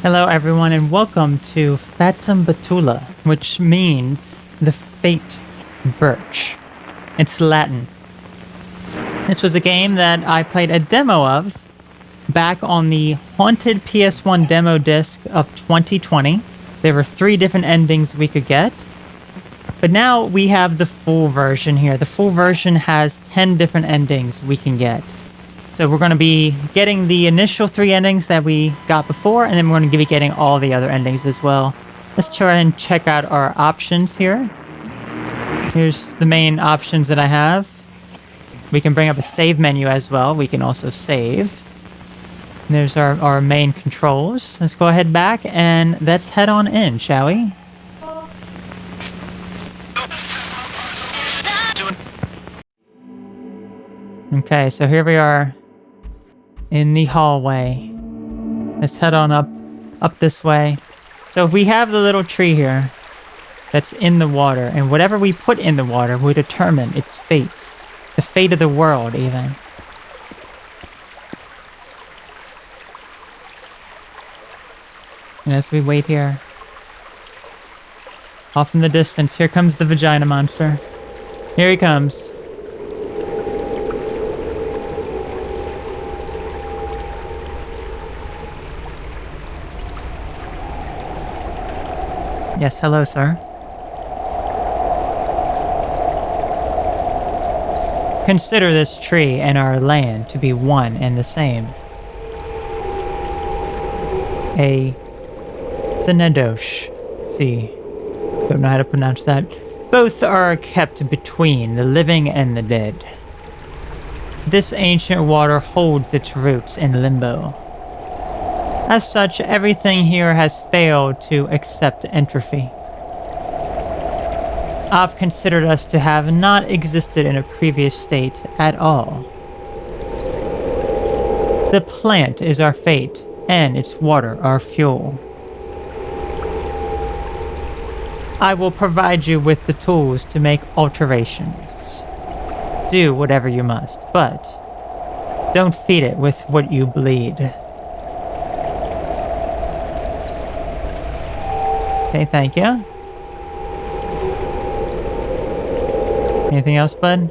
Hello everyone and welcome to Fatum Betula, which means the fate Birch. It's Latin. This was a game that I played a demo of back on the haunted PS1 demo disc of 2020. There were 3 different endings we could get. But now we have the full version here. The full version has 10 different endings we can get. So we're going to be getting the initial 3 endings that we got before, and then we're going to be getting all the other endings as well. Let's try and check out our options here. Here's the main options that I have. We can bring up a save menu as well. We can also save. And there's our main controls. Let's go ahead back and let's head on in, shall we? Okay, so here we are in the hallway. Let's head on up this way. So we have the little tree here that's in the water, and whatever we put in the water will determine its fate. The fate of the world, even. And as we wait here, off in the distance, here comes the vagina monster. Here he comes. Yes, hello, sir. Consider this tree and our land to be one and the same. A Zenedosh. See, don't know how to pronounce that. Both are kept between the living and the dead. This ancient water holds its roots in limbo. As such, everything here has failed to accept entropy. I've considered us to have not existed in a previous state at all. The plant is our fate, and its water our fuel. I will provide you with the tools to make alterations. Do whatever you must, but don't feed it with what you bleed. Okay, thank you. Anything else, bud?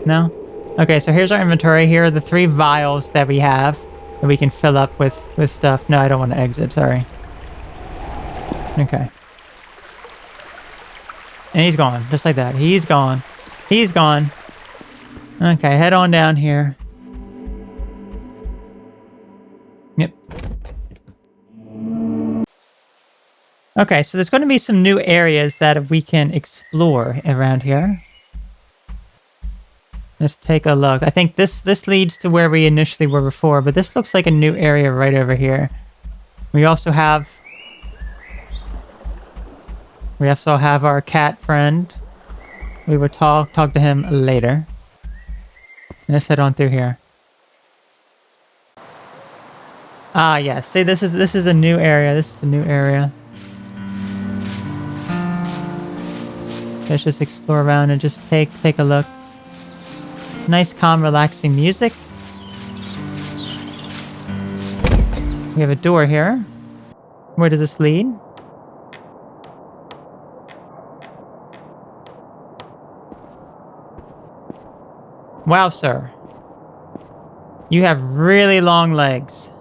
No? Okay, so here's our inventory. Here are the 3 vials that we have that we can fill up with stuff. No, I don't want to exit, sorry. Okay. And he's gone, just like that. He's gone. He's gone. Okay, head on down here. Yep. Okay, so there's going to be some new areas that we can explore around here. Let's take a look. I think this leads to where we initially were before, but this looks like a new area right over here. We also have our cat friend. We will talk to him later. Let's head on through here. Ah, yes. Yeah. See, this is a new area. This is a new area. Let's just explore around and just take a look. Nice, calm, relaxing music. We have a door here. Where does this lead? Wow, sir. You have really long legs.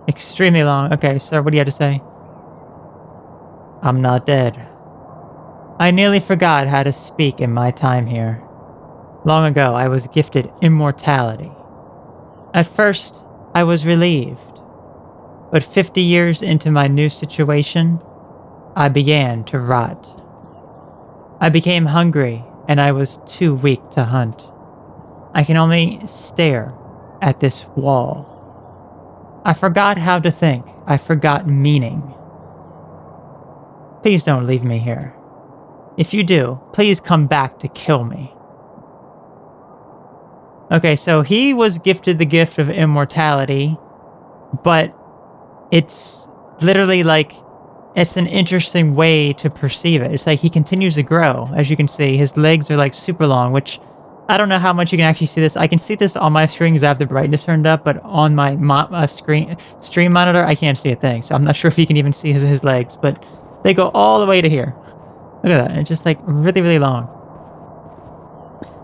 Extremely long. Okay, sir, what do you have to say? I'm not dead. I nearly forgot how to speak in my time here. Long ago, I was gifted immortality. At first, I was relieved. But 50 years into my new situation, I began to rot. I became hungry, and I was too weak to hunt. I can only stare at this wall. I forgot how to think. I forgot meaning. Please don't leave me here. If you do, please come back to kill me. Okay, so he was gifted the gift of immortality, but it's literally like, it's an interesting way to perceive it. It's like he continues to grow. As you can see, his legs are like super long, which I don't know how much you can actually see this. I can see this on my screen because I have the brightness turned up, but on my stream monitor, I can't see a thing. So I'm not sure if you can even see his legs, but they go all the way to here. Look at that. It's just like really, really long.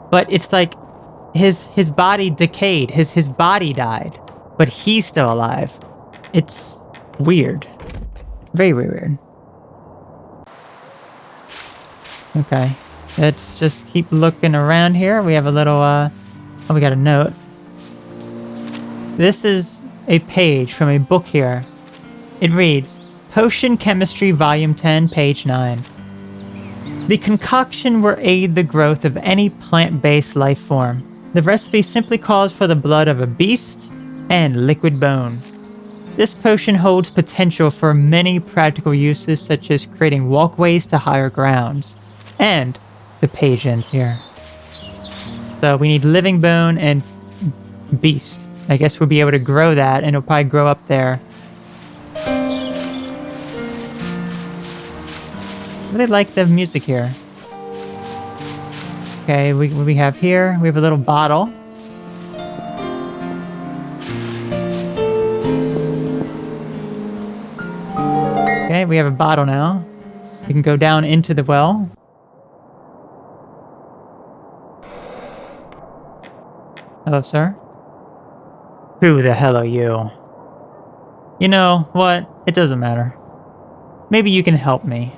But it's like his body decayed. His body died, but he's still alive. It's weird. Very, very weird. Okay. Let's just keep looking around here. We have a little, oh, we got a note. This is a page from a book here. It reads, Potion Chemistry Volume 10, page 9. The concoction will aid the growth of any plant-based life form. The recipe simply calls for the blood of a beast and liquid bone. This potion holds potential for many practical uses, such as creating walkways to higher grounds. And the page ends here. So we need living bone and beast. I guess we'll be able to grow that, and it'll probably grow up there. I really like the music here. Okay, what we have here? We have a little bottle. Okay, we have a bottle now. We can go down into the well. Hello, sir. Who the hell are you? You know what? It doesn't matter. Maybe you can help me.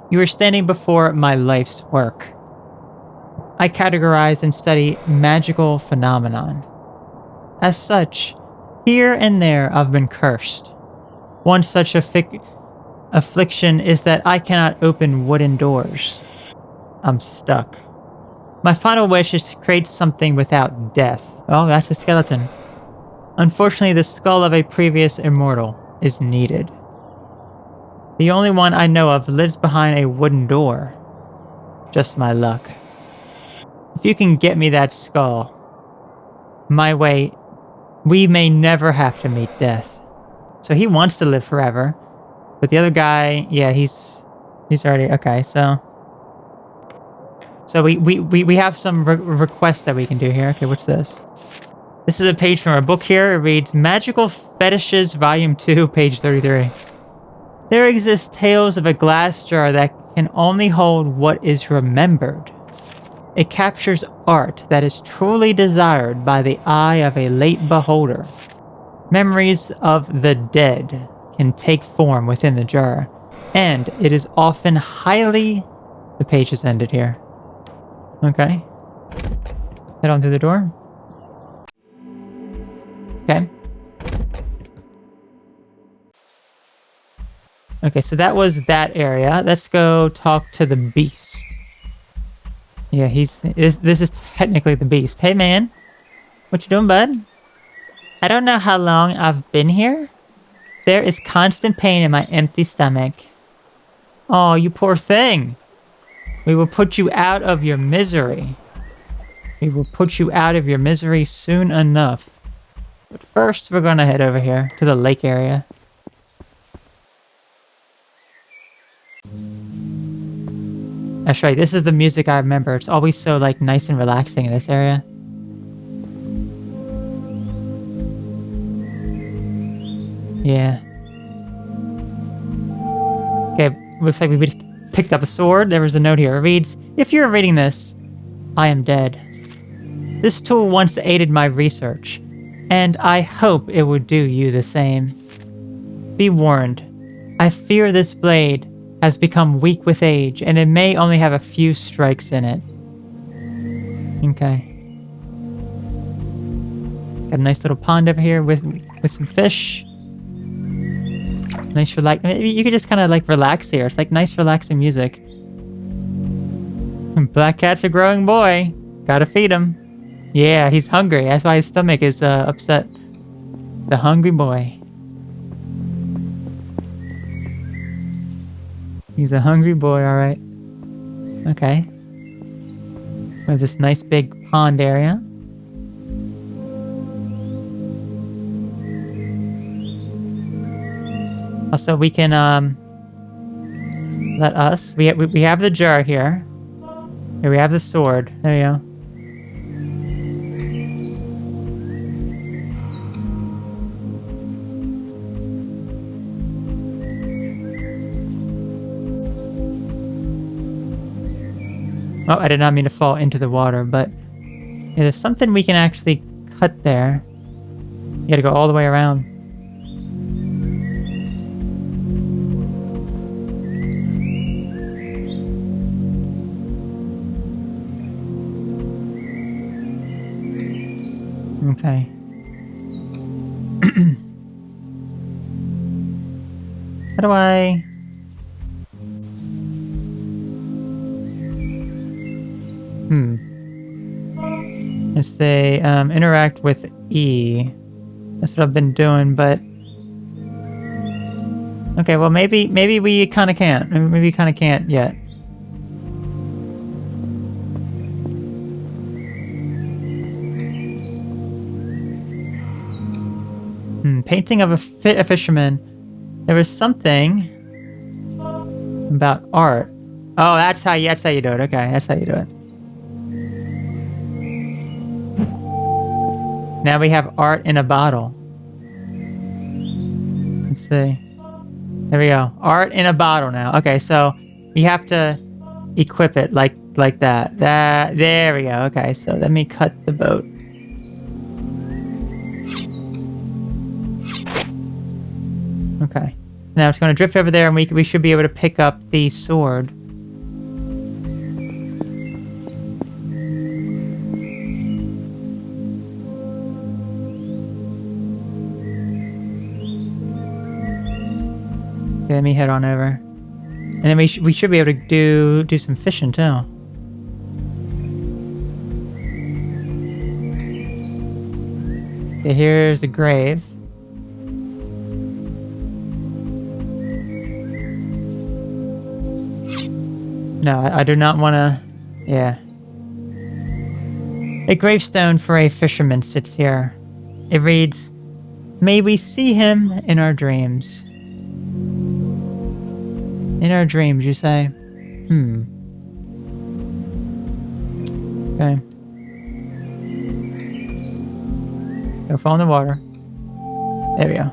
You are standing before my life's work. I categorize and study magical phenomenon. As such, here and there I've been cursed. One such affliction is that I cannot open wooden doors. I'm stuck. My final wish is to create something without death. Oh, that's a skeleton. Unfortunately, the skull of a previous immortal is needed. The only one I know of lives behind a wooden door. Just my luck. If you can get me that skull, my way, we may never have to meet death. So he wants to live forever. But the other guy, yeah, he's already, okay, so we have some requests that we can do here. Okay, what's this? This is a page from our book here. It reads, Magical Fetishes, Volume 2, page 33. There exist tales of a glass jar that can only hold what is remembered. It captures art that is truly desired by the eye of a late beholder. Memories of the dead can take form within the jar, and it is often highly... The page has ended here. Okay. Head on through the door. Okay. Okay, so that was that area. Let's go talk to the beast. Yeah, this is technically the beast. Hey, man. What you doing, bud? I don't know how long I've been here. There is constant pain in my empty stomach. Oh, you poor thing. We will put you out of your misery. We will put you out of your misery soon enough. But first, we're gonna head over here to the lake area. That's right, this is the music I remember. It's always so, like, nice and relaxing in this area. Yeah. Okay, looks like we just picked up a sword. There was a note here. It reads, If you're reading this, I am dead. This tool once aided my research, and I hope it would do you the same. Be warned, I fear this blade has become weak with age, and it may only have a few strikes in it. Okay. Got a nice little pond over here with some fish. Nice you could just kind of like relax here. It's like nice relaxing music. Black cat's a growing boy. Gotta feed him. Yeah, he's hungry. That's why his stomach is upset. The hungry boy. He's a hungry boy, alright. Okay. We have this nice big pond area. Also, we can, we have the jar here. Here we have the sword. There we go. Oh, I did not mean to fall into the water, but yeah, there's something we can actually cut there. You gotta go all the way around. Okay. How do I... Let's say, interact with E. That's what I've been doing, but... Okay, well maybe we kinda can't. Maybe we kinda can't yet. Painting of a fisherman. There was something about art. Oh, that's how you do it. Okay, that's how you do it. Now we have art in a bottle. Let's see. There we go. Art in a bottle now. Okay, so you have to equip it like that. There we go. Okay, so let me cut the boat. Okay. Now it's going to drift over there, and we should be able to pick up the sword. Okay, let me head on over. And then we should be able to do some fishing too. Okay, here's a grave. No, I do not want to... Yeah. A gravestone for a fisherman sits here. It reads, "May we see him in our dreams." In our dreams, you say? Okay. Go fall in the water. There we go.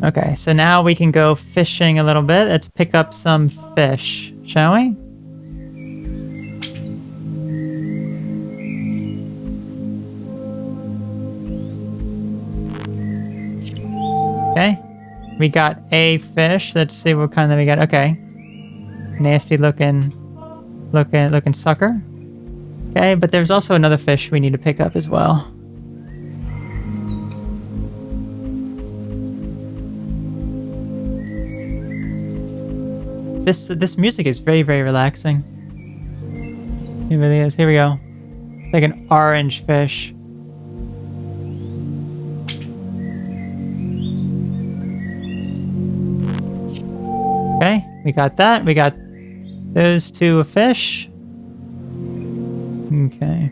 Okay, so now we can go fishing a little bit. Let's pick up some fish, shall we? Okay. We got a fish. Let's see what kind that we got. Okay. Nasty looking sucker. Okay, but there's also another fish we need to pick up as well. This music is very, very relaxing. It really is. Here we go. Like an orange fish. Okay, we got that. We got those two fish. Okay.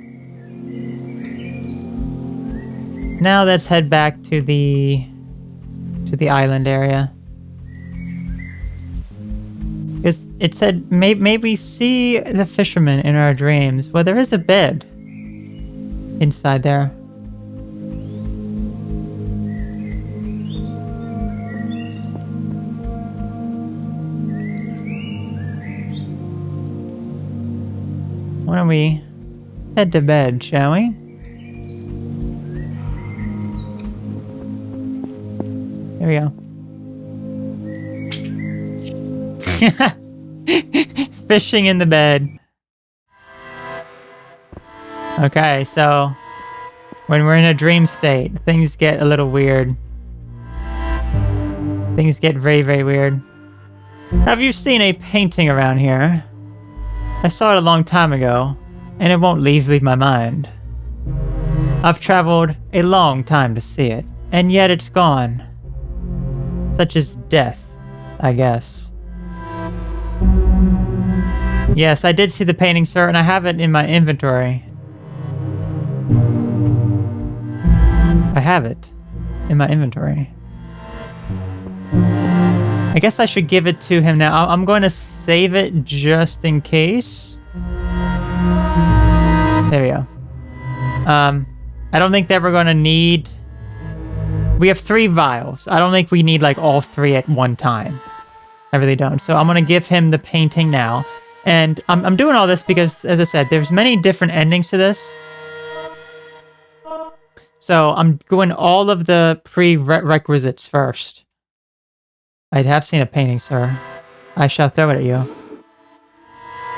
Now let's head back to the island area. Because it said, maybe see the fisherman in our dreams. Well, there is a bed inside there. Why don't we head to bed, shall we? There we go. Fishing in the bed. Okay, so when we're in a dream state, things get a little weird. Things get very, very weird. Have you seen a painting around here? I saw it a long time ago, and it won't leave my mind. I've traveled a long time to see it, and yet it's gone. Such as death, I guess. Yes, I did see the painting, sir, and I have it in my inventory. I have it in my inventory. I guess I should give it to him now. I'm going to save it just in case. There we go. I don't think that we're gonna need... We have 3 vials. I don't think we need like all 3 at one time. I really don't. So I'm gonna give him the painting now. And I'm doing all this because, as I said, there's many different endings to this. So I'm doing all of the prerequisites first. I have seen a painting, sir. I shall throw it at you.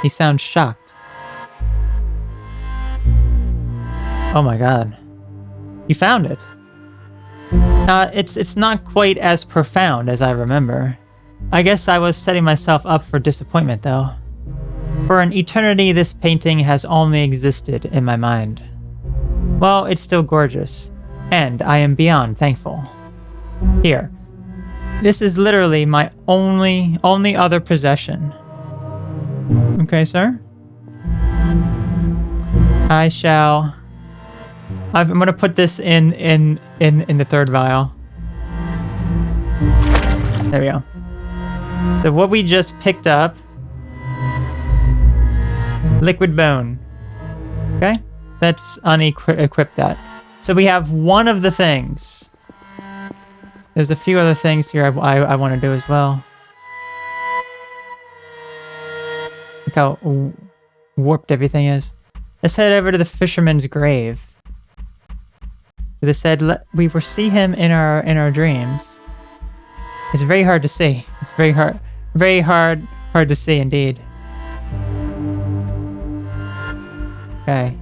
He sounds shocked. Oh my god. You found it. It's not quite as profound as I remember. I guess I was setting myself up for disappointment, though. For an eternity, this painting has only existed in my mind. Well, it's still gorgeous, and I am beyond thankful. Here. This is literally my only other possession. Okay, sir? I'm gonna put this in the 3rd vial. There we go. So what we just picked up, liquid bone. Okay, let's unequip that. So we have one of the things. There's a few other things here I want to do as well. Look how warped everything is. Let's head over to the fisherman's grave. They said we will see him in our dreams. It's very hard to see. It's very hard to see indeed. Okay.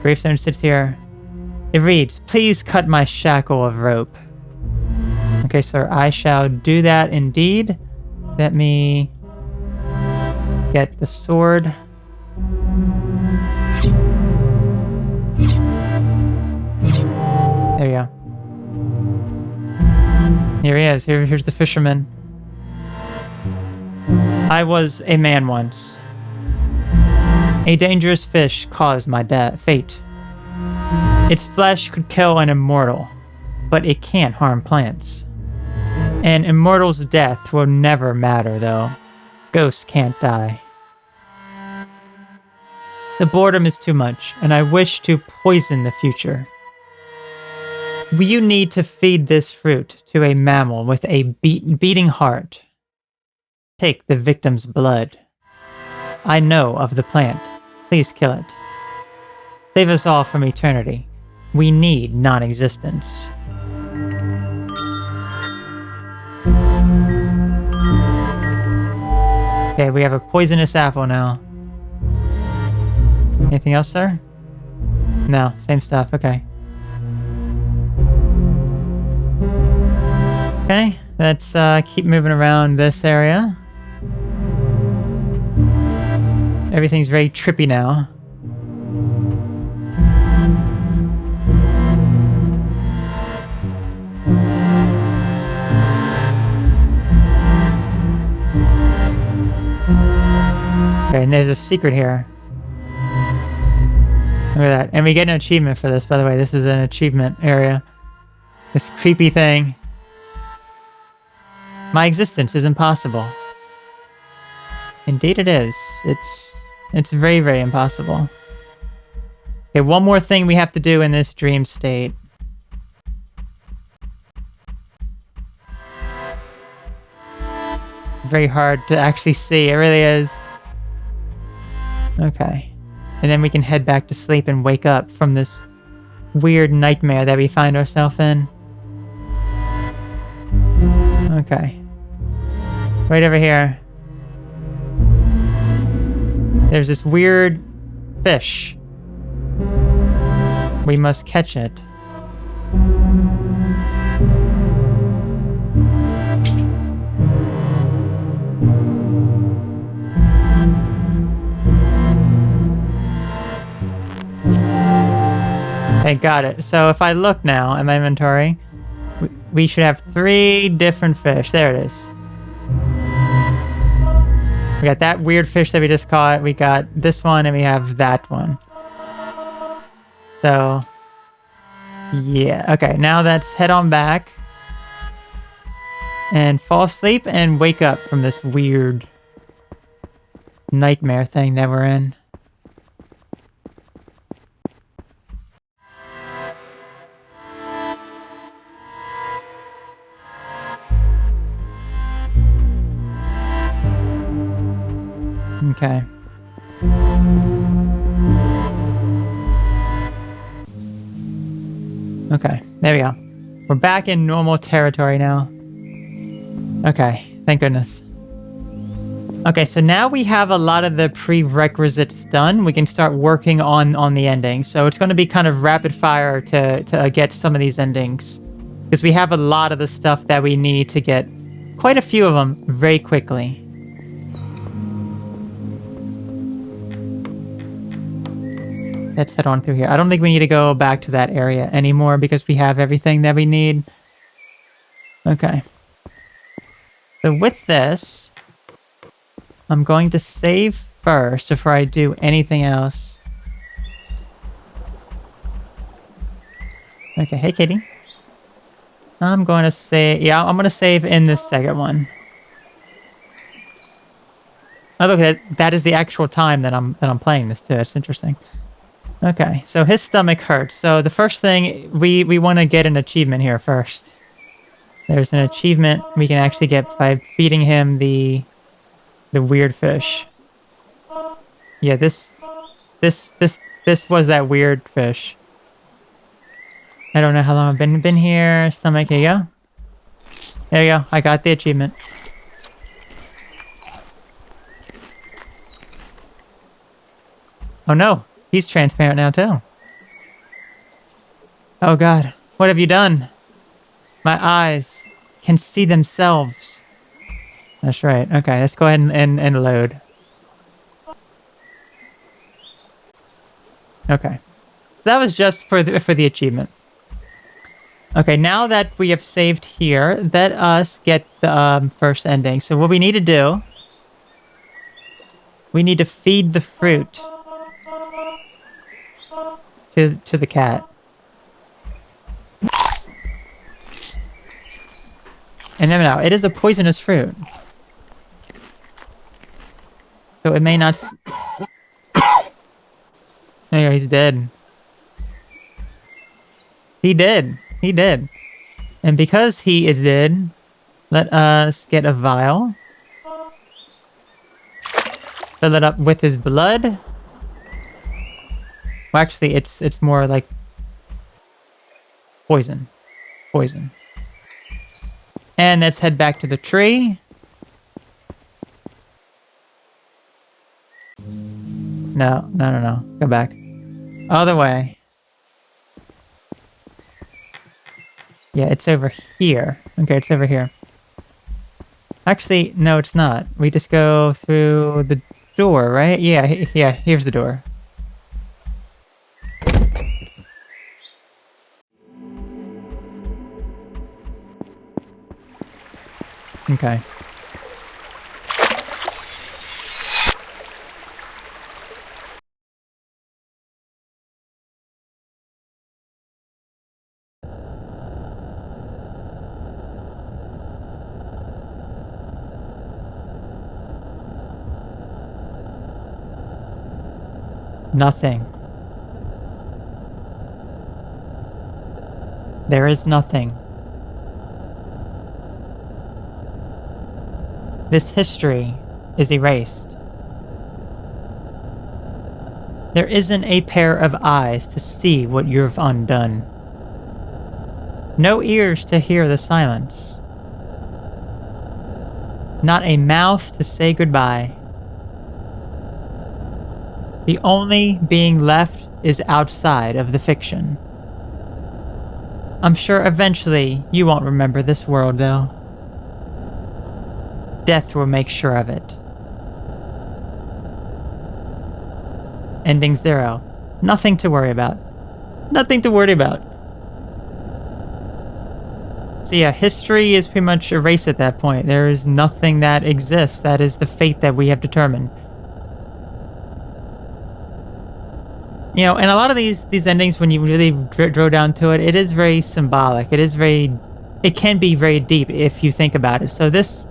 Gravestone sits here. It reads, "Please cut my shackle of rope." Okay, sir, I shall do that indeed. Let me get the sword. There you go. Here he is. Here's the fisherman. I was a man once. A dangerous fish caused my fate. Its flesh could kill an immortal, but it can't harm plants. An immortal's death will never matter, though. Ghosts can't die. The boredom is too much, and I wish to poison the future. You need to feed this fruit to a mammal with a beating heart. Take the victim's blood. I know of the plant. Please kill it. Save us all from eternity. We need non-existence. Okay, we have a poisonous apple now. Anything else, sir? No, same stuff. Okay. Okay, let's keep moving around this area. Everything's very trippy now. Okay, and there's a secret here. Look at that. And we get an achievement for this, by the way. This is an achievement area. This creepy thing. My existence is impossible. Indeed it is. It's very, very impossible. Okay, one more thing we have to do in this dream state. Very hard to actually see. It really is. Okay. And then we can head back to sleep and wake up from this weird nightmare that we find ourselves in. Okay. Right over here. There's this weird fish. We must catch it. Okay, got it. So if I look now in my inventory, we should have 3 different fish. There it is. We got that weird fish that we just caught. We got this one, and we have that one. So, yeah. Okay, now let's head on back and fall asleep and wake up from this weird nightmare thing that we're in. Okay. Okay, there we go. We're back in normal territory now. Okay, thank goodness. Okay, so now we have a lot of the prerequisites done. We can start working on the ending. So it's going to be kind of rapid fire to get some of these endings. Because we have a lot of the stuff that we need to get quite a few of them very quickly. Let's head on through here. I don't think we need to go back to that area anymore because we have everything that we need. Okay. So with this, I'm going to save first before I do anything else. Okay, hey Katie. I'm going to save, yeah, I'm going to save in this second one. Oh look, that is the actual time that I'm playing this too. It's interesting. Okay, so his stomach hurts. So the first thing, we want to get an achievement here first. There's an achievement we can actually get by feeding him the weird fish. Yeah, this was that weird fish. I don't know how long I've been here. Stomach, here you go. There you go. I got the achievement. Oh no, he's transparent now too. Oh god, what have you done? My eyes can see themselves. That's right. Okay, let's go ahead and load. Okay. So that was just for the achievement. Okay, now that we have saved here, let us get the first ending. So what we need to do, we need to feed the fruit to the cat. And no, it is a poisonous fruit. So it may not... There you go, he's dead. He did. He did. And because he is dead, let us get a vial. Fill it up with his blood. Well, actually, it's more like poison. Poison. And let's head back to the tree. No. Go back. Other way. Yeah, it's over here. Okay, it's over here. Actually, no, it's not. We just go through the door, right? Yeah, here's the door. Okay. Nothing. There is nothing. This history is erased. There isn't a pair of eyes to see what you've undone. No ears to hear the silence. Not a mouth to say goodbye. The only being left is outside of the fiction. I'm sure eventually you won't remember this world, though. Death will make sure of it. Ending 0. Nothing to worry about. Nothing to worry about. So yeah, history is pretty much erased at that point. There is nothing that exists. That is the fate that we have determined. You know, and a lot of these endings, when you really drill down to it, it is very symbolic. It can be very deep if you think about it. So this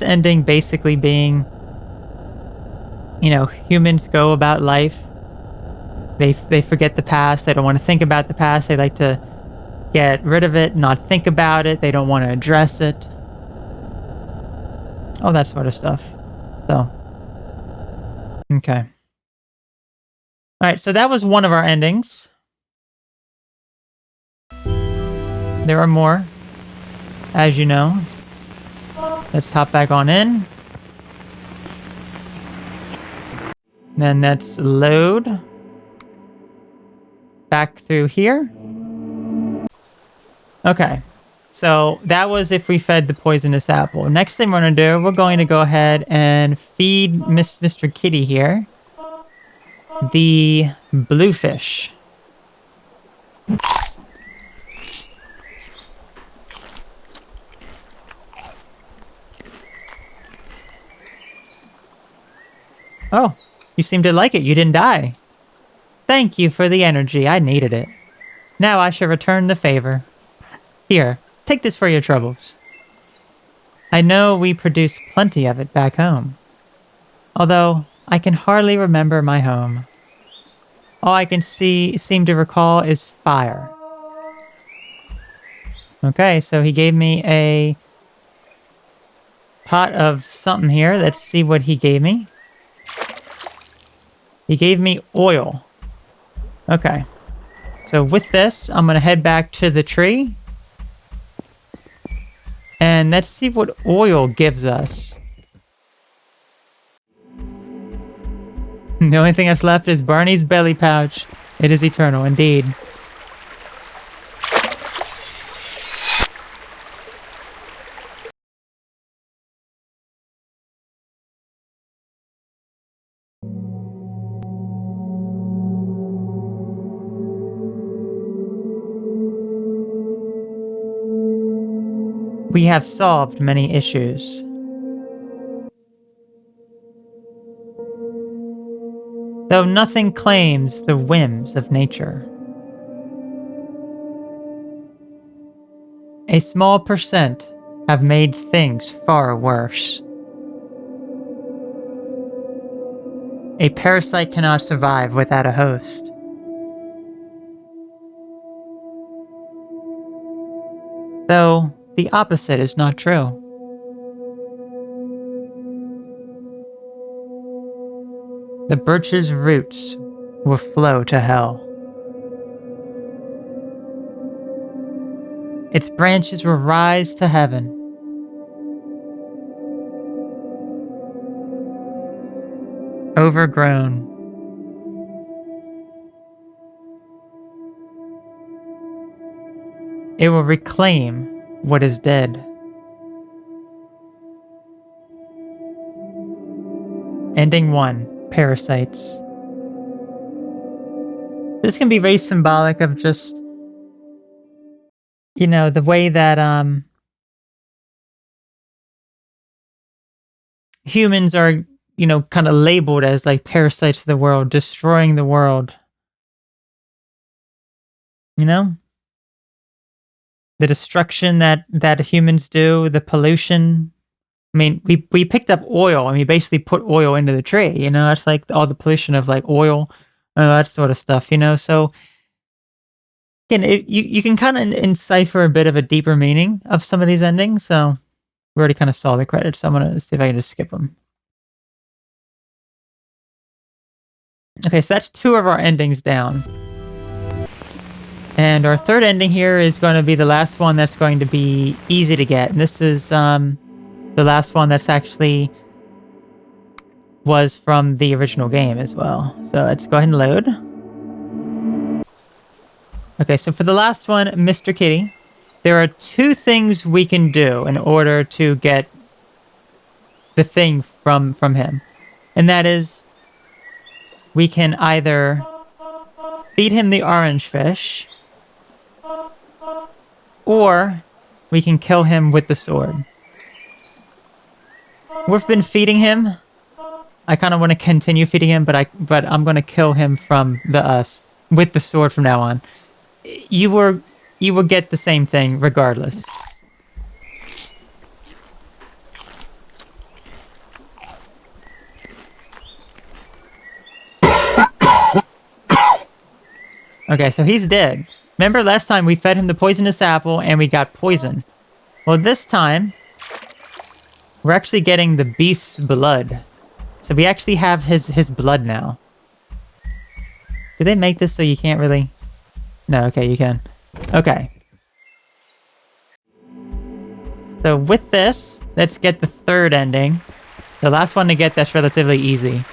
ending basically being, you know, humans go about life. They forget the past. They don't want to think about the past. They like to get rid of it, not think about it. They don't want to address it. All that sort of stuff. So, okay. All right, so that was one of our endings. There are more, as you know. Let's hop back on in. Then let's load back through here. Okay, so that was if we fed the poisonous apple. Next thing we're going to do, we're going to go ahead and feed Mr. Kitty here the bluefish. Oh, you seem to like it. You didn't die. Thank you for the energy. I needed it. Now I shall return the favor. Here, take this for your troubles. I know we produce plenty of it back home. Although, I can hardly remember my home. All I can seem to recall is fire. Okay, so he gave me a pot of something here. Let's see what he gave me. He gave me oil. Okay. So with this, I'm going to head back to the tree. And let's see what oil gives us. The only thing that's left is Barney's belly pouch. It is eternal, indeed. We have solved many issues. Though nothing claims the whims of nature. A small percent have made things far worse. A parasite cannot survive without a host. Though the opposite is not true. The birch's roots will flow to hell. Its branches will rise to heaven. Overgrown. It will reclaim what is dead. Ending 1. Parasites. This can be very symbolic of just, you know, the way that humans are, you know, kind of labeled as like parasites of the world, destroying the world. You know? The destruction that humans do, the pollution. I mean, we picked up oil and we basically put oil into the tree, you know? That's like all the pollution of like oil, that sort of stuff, you know? So, again, you can kind of encipher a bit of a deeper meaning of some of these endings, so we already kind of saw the credits, so I'm going to see if I can just skip them. Okay, so that's 2 of our endings down. And our third ending here is going to be the last one that's going to be easy to get. And this is the last one that's actually was from the original game as well. So let's go ahead and load. Okay, so for the last one, Mr. Kitty, there are 2 things we can do in order to get the thing from him. And that is, we can either feed him the orange fish, or we can kill him with the sword. We've been feeding him. I kind of want to continue feeding him, but I'm going to kill him from with the sword from now on. You will get the same thing regardless. Okay, so he's dead. Remember last time we fed him the poisonous apple and we got poison. Well, this time, we're actually getting the beast's blood. So we actually have his blood now. Did they make this so you can't really... No, okay, you can. Okay. So with this, let's get the third ending. The last one to get that's relatively easy.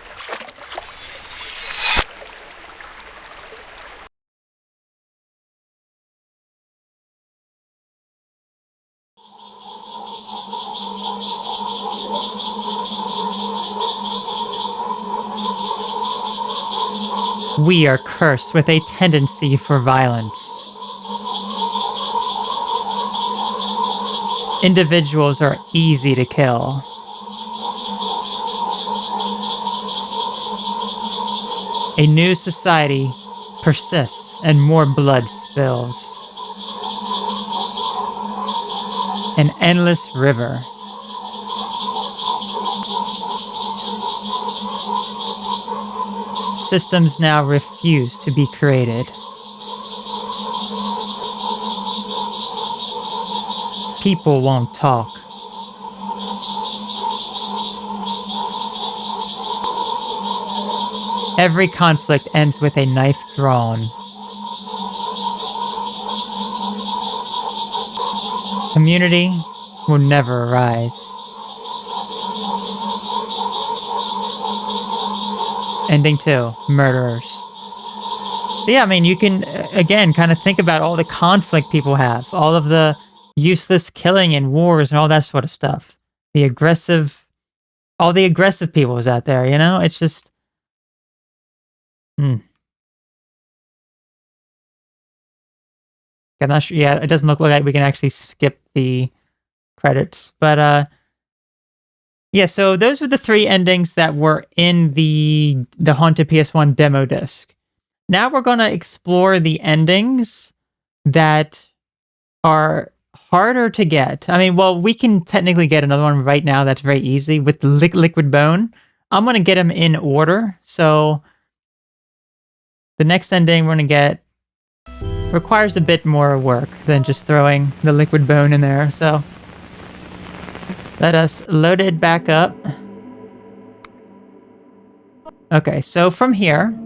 We are cursed with a tendency for violence. Individuals are easy to kill. A new society persists and more blood spills. An endless river. Systems now refuse to be created. People won't talk. Every conflict ends with a knife drawn. Community will never arise. Ending 2, murderers. So yeah, I mean, you can, again, kind of think about all the conflict people have. All of the useless killing and wars and all that sort of stuff. The aggressive... All the aggressive people is out there, you know? It's just... I'm not sure. Yeah, it doesn't look like we can actually skip the credits. But, yeah, so those were the 3 endings that were in the Haunted PS1 demo disc. Now we're going to explore the endings that are harder to get. I mean, well, we can technically get another one right now that's very easy with the Liquid Bone. I'm going to get them in order. So the next ending we're going to get requires a bit more work than just throwing the Liquid Bone in there. So let us load it back up. Okay, so from here,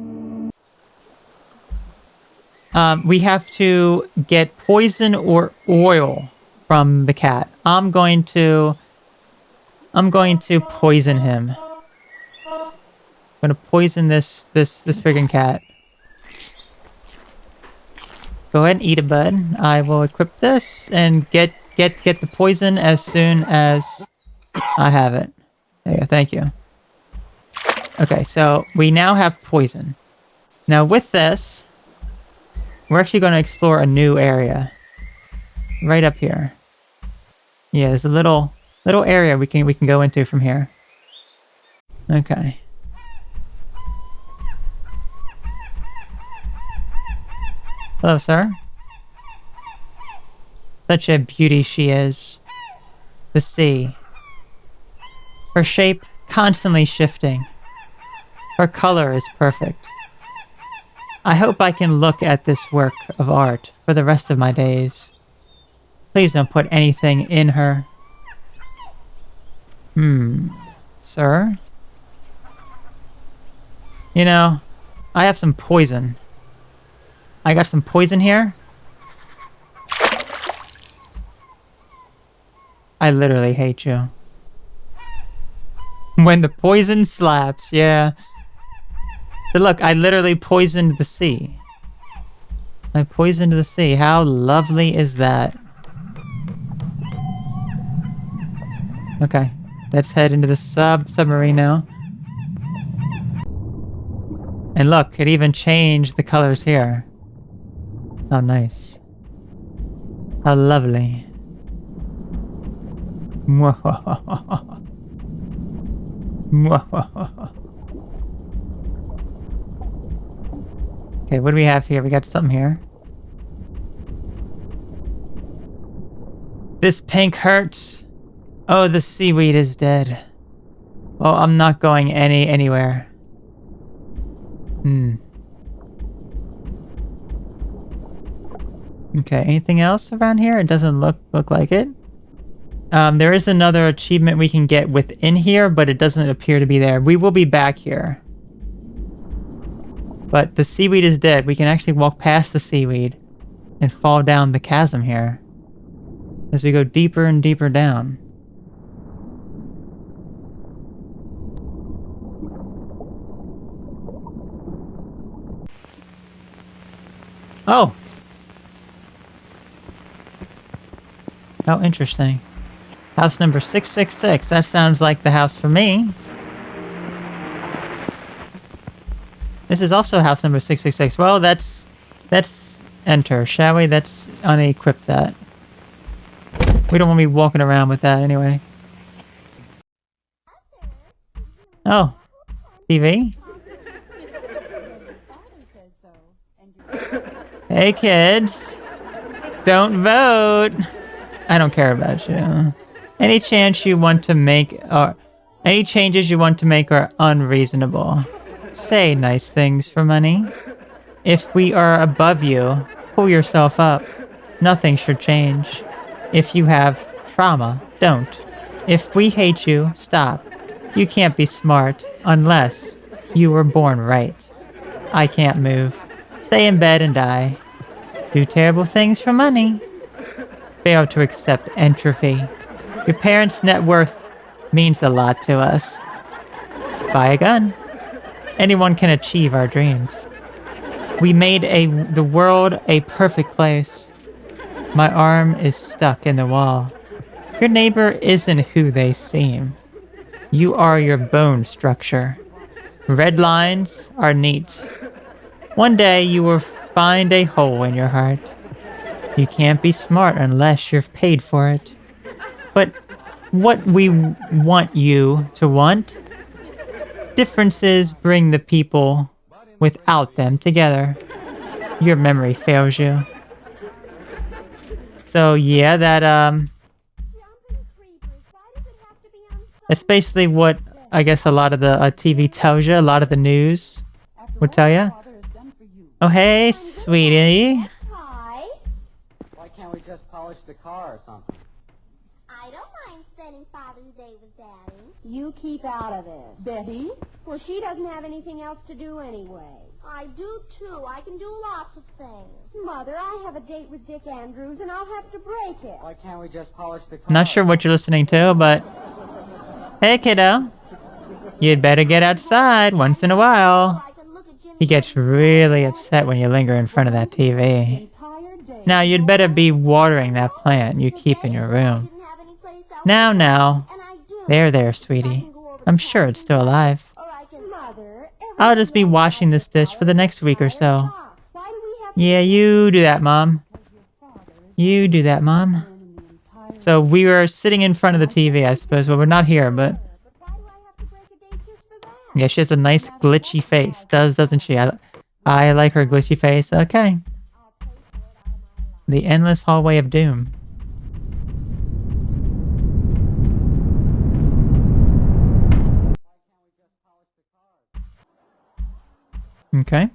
we have to get poison or oil from the cat. I'm going to poison him. I'm gonna poison this friggin' cat. Go ahead and eat it, bud. I will equip this and get the poison as soon as I have it. There you go, thank you. Okay, so we now have poison. Now with this, we're actually going to explore a new area. Right up here. Yeah, there's a little area we can go into from here. Okay. Hello, sir. Such a beauty she is. The sea. Her shape constantly shifting. Her color is perfect. I hope I can look at this work of art for the rest of my days. Please don't put anything in her. Sir? You know, I have some poison. I got some poison here. I literally hate you. When the poison slaps, yeah. So look, I literally poisoned the sea. I poisoned the sea. How lovely is that? Okay, let's head into the submarine now. And look, it even changed the colors here. How nice. How lovely. Okay, what do we have here? We got something here. This pink hurts. Oh, the seaweed is dead. Oh, I'm not going anywhere. Okay, anything else around here? It doesn't look like it. There is another achievement we can get within here, but it doesn't appear to be there. We will be back here. But the seaweed is dead. We can actually walk past the seaweed and fall down the chasm here as we go deeper and deeper down. Oh! How interesting. House number 666. That sounds like the house for me. This is also house number 666. Well, let's enter, shall we? Let's unequip that. We don't want to be walking around with that anyway. Oh. TV? Hey kids. Don't vote. I don't care about you. Any change you want to make or any changes you want to make are unreasonable. Say nice things for money. If we are above you, pull yourself up. Nothing should change. If you have trauma, don't. If we hate you, stop. You can't be smart unless you were born right. I can't move. Stay in bed and die. Do terrible things for money. Fail to accept entropy. Your parents' net worth means a lot to us. Buy a gun. Anyone can achieve our dreams. We made the world a perfect place. My arm is stuck in the wall. Your neighbor isn't who they seem. You are your bone structure. Red lines are neat. One day you will find a hole in your heart. You can't be smart unless you're paid for it. But what we want you to want, differences bring the people without them together. Your memory fails you. So yeah, that's basically what I guess a lot of the TV tells you, a lot of the news would tell you. Oh hey, sweetie. Why can't we just polish the car or something? I don't mind spending Father's Day with Daddy. You keep out of this. Betty? Well, she doesn't have anything else to do anyway. I do too. I can do lots of things. Mother, I have a date with Dick Andrews and I'll have to break it. Why can't we just polish the car? Not sure what you're listening to, but hey kiddo, you'd better get outside once in a while. I can look at Jimmy. He gets really upset when you linger in front of that TV. Now you'd better be watering that plant you keep in your room. Didn't have any place else Now, to go, now. and I do. There, sweetie. I'm sure it's still alive. Or I can. Mother, I'll just be washing this dish for the next week or so. why do we have to Yeah, you do that, Mom. You do that, Mom. So we were sitting in front of the TV, I suppose. Well, we're not here, but... Why do I have to break a date just for that? Yeah, she has a nice glitchy face. Doesn't she? I like her glitchy face. Okay. The endless hallway of doom. Okay.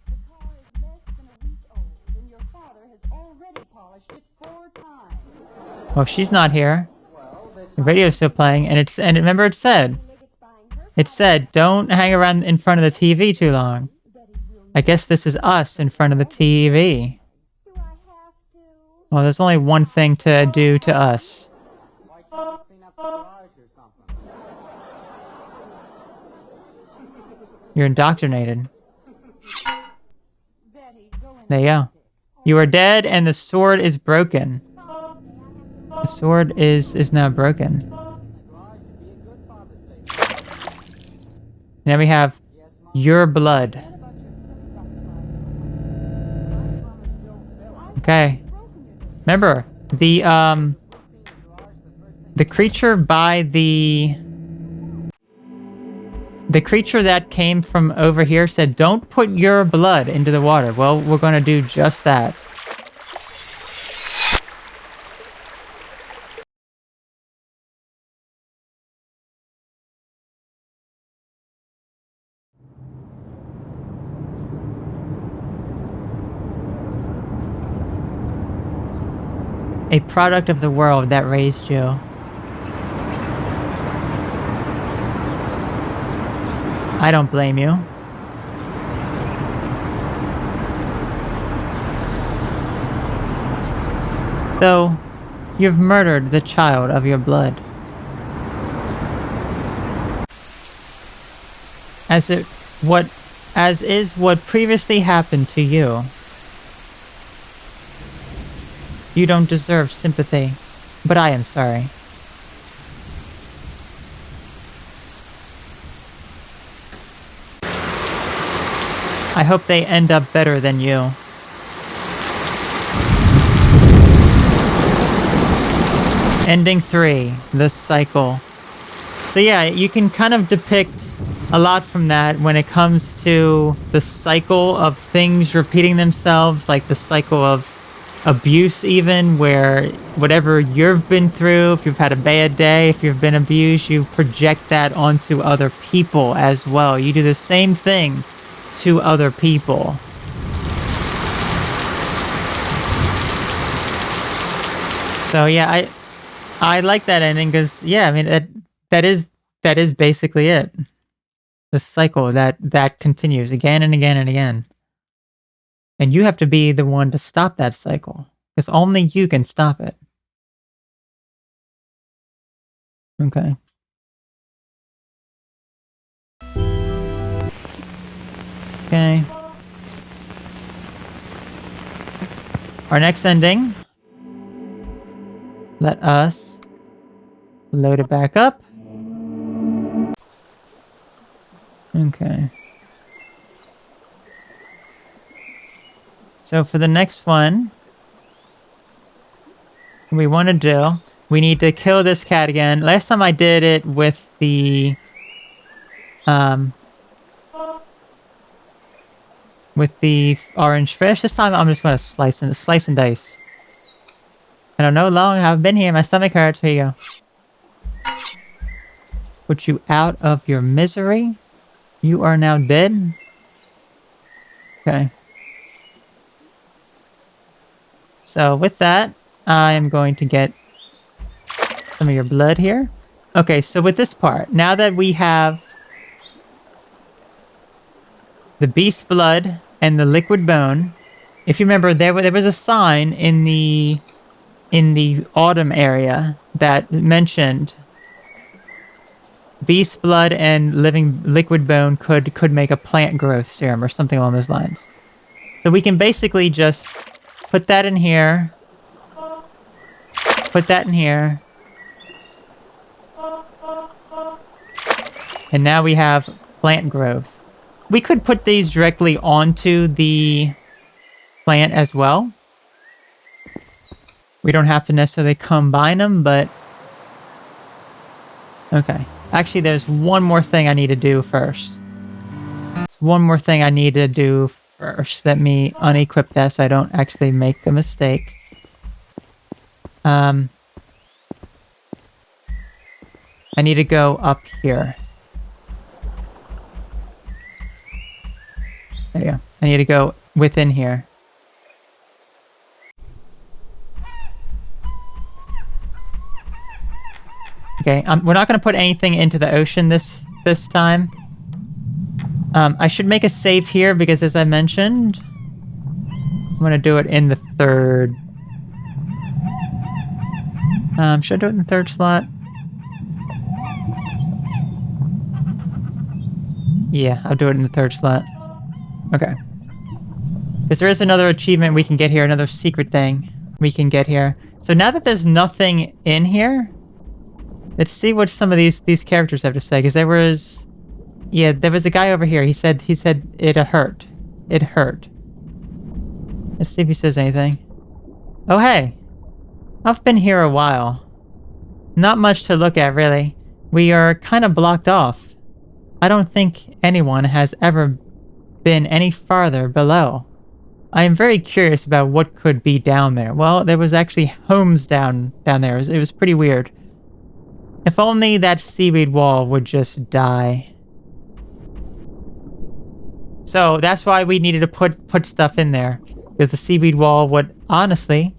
The car is less than a week old and your father has already polished it 4 times. Well, she's not here. The radio's still playing, and remember it said, don't hang around in front of the TV too long. I guess this is us in front of the TV. Do I have to? Well, there's only one thing to do to us. Why can't we clean up the garage or something? You're indoctrinated. Betty, go in. There you go. You are dead, and the sword is broken. The sword is now broken. Now we have your blood. Okay. Remember, the creature by the creature that came from over here said, don't put your blood into the water. Well, we're going to do just that. a product of the world that raised you. I don't blame you. Though, you've murdered the child of your blood. As is what previously happened to you. You don't deserve sympathy, but I am sorry. I hope they end up better than you. Ending 3, the cycle. So yeah, you can kind of depict a lot from that when it comes to the cycle of things repeating themselves, like the cycle of abuse even, where whatever you've been through, if you've had a bad day, if you've been abused, you project that onto other people as well. You do the same thing to other people. So yeah, I like that ending because, yeah, I mean, that is basically it. The cycle that continues again and again and again. And you have to be the one to stop that cycle, because only you can stop it. Okay. Okay. Our next ending. Let us load it back up. Okay. So for the next one, we want to do, we need to kill this cat again. Last time I did it with the orange fish. This time I'm just going to slice and dice. I don't know how long I've been here. My stomach hurts. Here you go. Put you out of your misery. You are now dead. Okay. So with that, I am going to get some of your blood here. Okay, so with this part, now that we have the beast blood and the liquid bone, if you remember, there was a sign in the autumn area that mentioned beast blood and living liquid bone could make a plant growth serum or something along those lines. So we can basically just put that in here, put that in here, and now we have plant growth. We could put these directly onto the plant as well. We don't have to necessarily combine them, but... Okay. Actually, there's one more thing I need to do first. There's one more thing I need to do first. Let me unequip that so I don't actually make a mistake. I need to go up here. There you go. I need to go within here. Okay, we're not going to put anything into the ocean this time. I should make a save here because, as I mentioned, I'm going to do it in the third. Should I do it in the third slot? Yeah, I'll do it in the third slot. Okay. Because there is another achievement we can get here, another secret thing we can get here. So now that there's nothing in here, let's see what some of these characters have to say. Because there was a guy over here. He said it hurt. It hurt. Let's see if he says anything. Oh hey, I've been here a while. Not much to look at really. We are kind of blocked off. I don't think anyone has ever been any farther below. I am very curious about what could be down there. Well, there was actually homes down there. It was pretty weird. If only that seaweed wall would just die. So that's why we needed to put stuff in there. Because the seaweed wall would, honestly,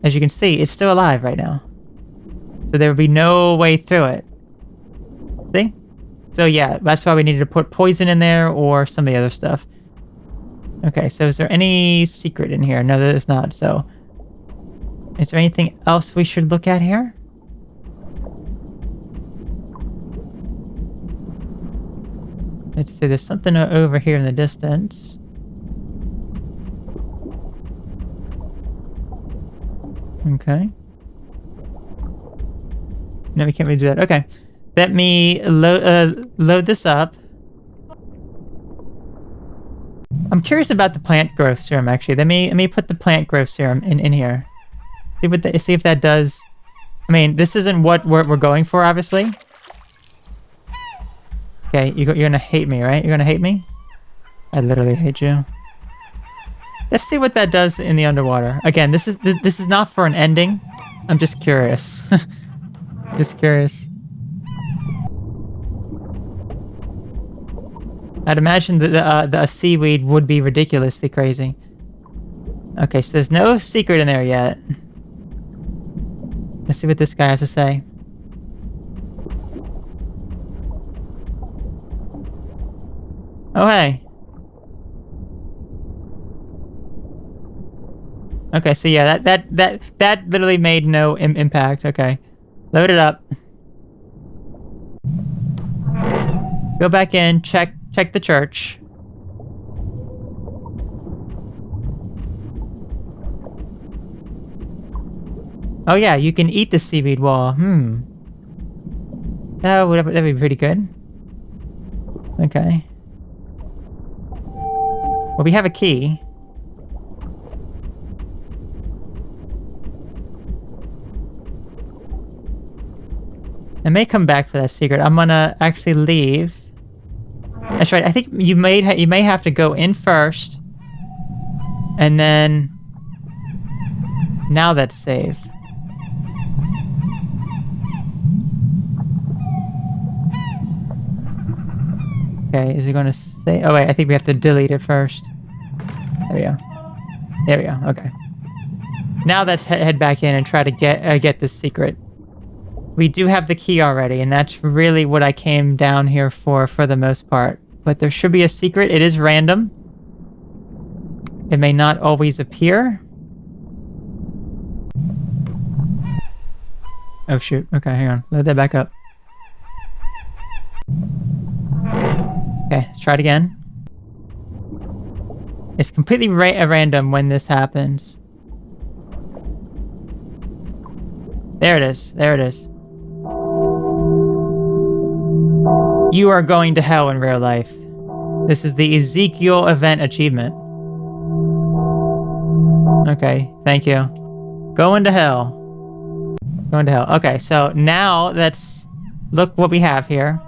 as you can see, it's still alive right now. So there would be no way through it. See? So yeah, that's why we needed to put poison in there or some of the other stuff. Okay, so is there any secret in here? No, there's not, so... Is there anything else we should look at here? Let's see, there's something over here in the distance. Okay. No, we can't really do that. Okay. Let me load this up. I'm curious about the plant growth serum, actually. Let me put the plant growth serum in here. See if that does... I mean, this isn't what we're going for, obviously. Okay, you're gonna hate me, right? You're gonna hate me? I literally hate you. Let's see what that does in the underwater. Again, this is not for an ending. I'm just curious. Just curious. I'd imagine that the seaweed would be ridiculously crazy. Okay, so there's no secret in there yet. Let's see what this guy has to say. Oh, hey. Okay, so yeah, that literally made no impact. Okay. Load it up. Go back in, check the church. Oh yeah, you can eat the seaweed wall. That'd be pretty good. Okay. Well, we have a key. I may come back for that secret. I'm gonna actually leave. That's right. I think you may have to go in first, and then now that's save. Okay, is it going to say? Oh wait, I think we have to delete it first. There we go. There we go. Okay. Now let's head back in and try to get this secret. We do have the key already, and that's really what I came down here for the most part. But there should be a secret. It is random. It may not always appear. Oh shoot. Okay, hang on. Load that back up. Okay, let's try it again. It's completely random when this happens. There it is. There it is. You are going to hell in real life. This is the Ezekiel event achievement. Okay, thank you. Going to hell. Going to hell. Okay, so now let's look what we have here.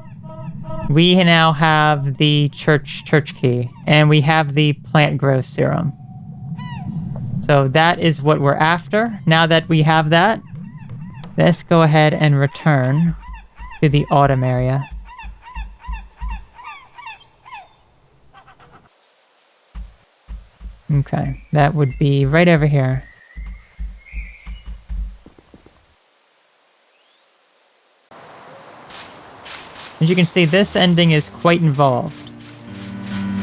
We now have the church key, and we have the plant growth serum. So that is what we're after. Now that we have that, let's go ahead and return to the autumn area. Okay, that would be right over here. As you can see, this ending is quite involved,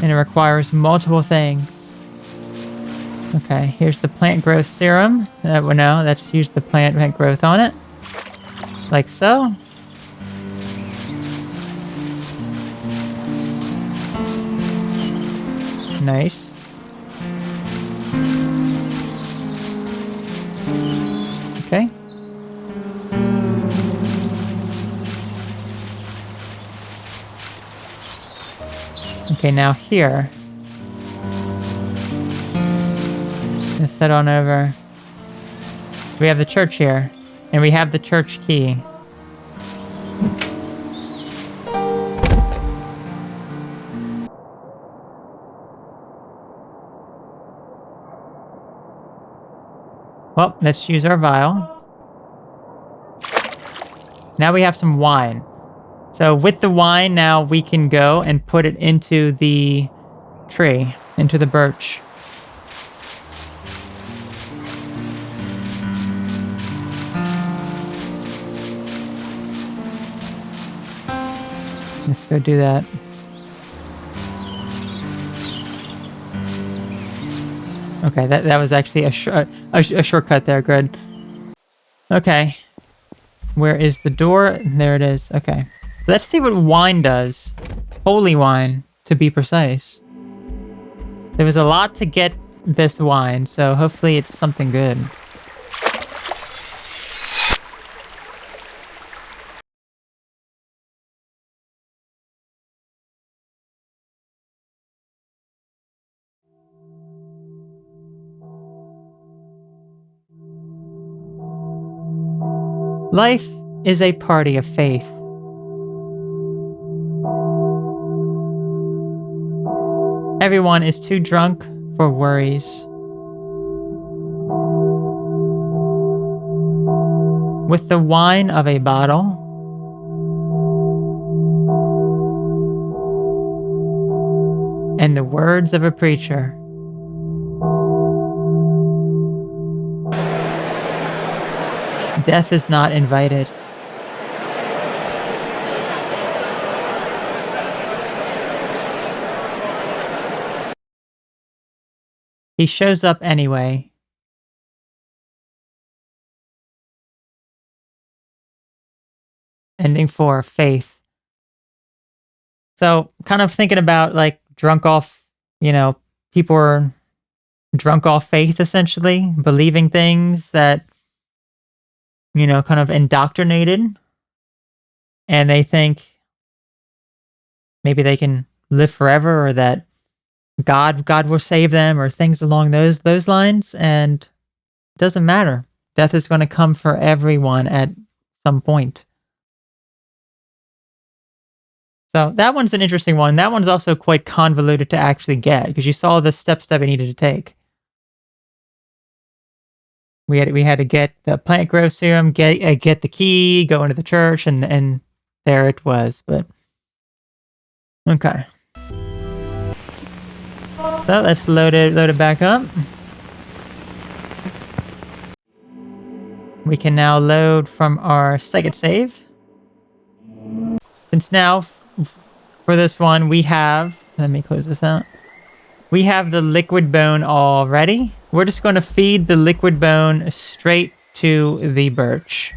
and it requires multiple things. Okay, here's the plant growth serum. Well, no, let's use the plant growth on it. Like so. Nice. Okay. Okay, now here. Let's head on over. We have the church here, and we have the church key. Well, let's use our vial. Now we have some wine. So with the wine, now we can go and put it into the tree, into the birch. Let's go do that. Okay, that was actually a shortcut there. Good. Okay. Where is the door? There it is. Okay. Let's see what wine does. Holy wine, to be precise. There was a lot to get this wine, so hopefully it's something good. Life is a party of faith. Everyone is too drunk for worries. With the wine of a bottle, and the words of a preacher, death is not invited. He shows up anyway. Ending 4, faith. So, kind of thinking about like drunk off, people are drunk off faith essentially, believing things that, kind of indoctrinated. And they think maybe they can live forever, or that God will save them, or things along those lines, and it doesn't matter. Death is going to come for everyone at some point. So that one's an interesting one. That one's also quite convoluted to actually get, because you saw the steps that we needed to take. We had to get the plant growth serum, get the key, go into the church, and there it was. But okay. So let's load it back up. We can now load from our second save. Since now, for this one, we have... Let me close this out. We have the liquid bone already. We're just going to feed the liquid bone straight to the Birch.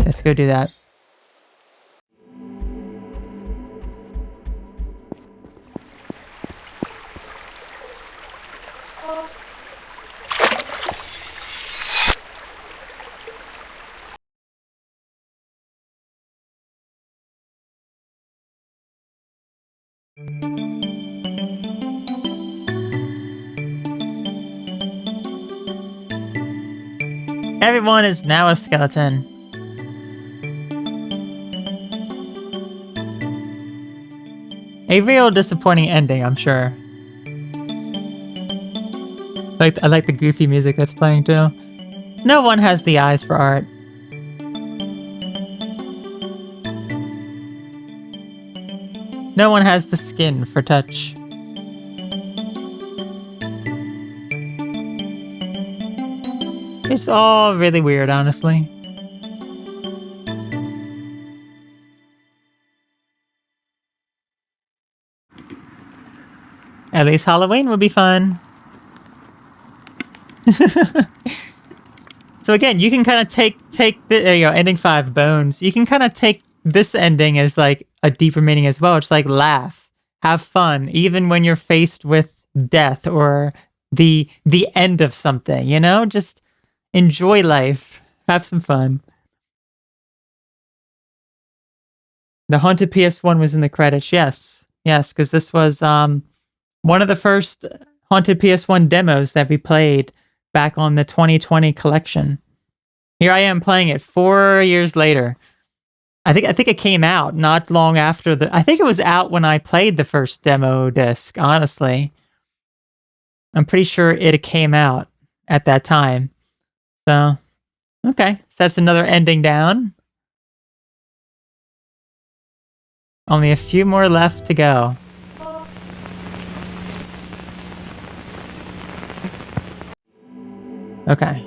Let's go do that. Everyone is now a skeleton. A real disappointing ending, I'm sure. I like the goofy music that's playing too. No one has the eyes for art. No one has the skin for touch. It's all really weird, honestly. At least Halloween would be fun. So again, you can kind of take the, ending 5, bones. You can kind of take this ending as like a deeper meaning as well. It's like laugh, have fun, even when you're faced with death or the end of something, just enjoy life, have some fun. The Haunted PS1 was in the credits. Yes, because this was one of the first Haunted PS1 demos that we played back on the 2020 collection. Here I am playing it 4 years later. I think it came out not long after I think it was out when I played the first demo disc, honestly. I'm pretty sure it came out at that time. So, okay. So that's another ending down. Only a few more left to go. Okay.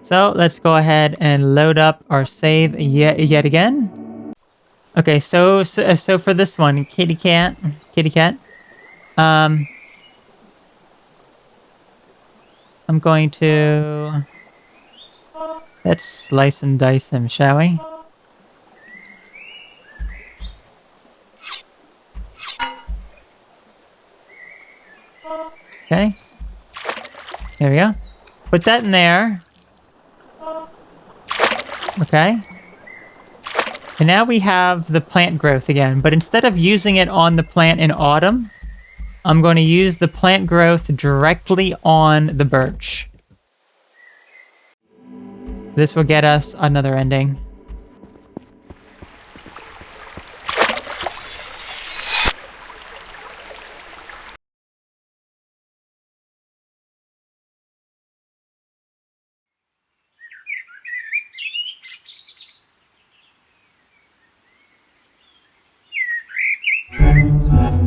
So let's go ahead and load up our save yet again. Okay, so for this one, kitty cat, I'm going to let's slice and dice him, shall we? Okay. There we go. Put that in there. Okay. And now we have the plant growth again, but instead of using it on the plant in autumn, I'm going to use the plant growth directly on the birch. This will get us another ending.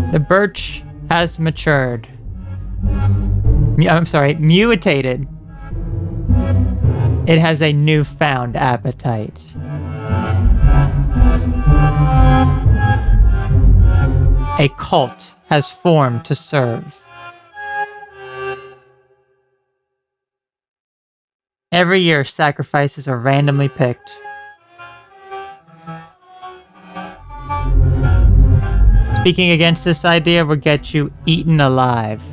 The birch has matured. I'm sorry, mutated. It has a newfound appetite. A cult has formed to serve. Every year, sacrifices are randomly picked. Speaking against this idea will get you eaten alive.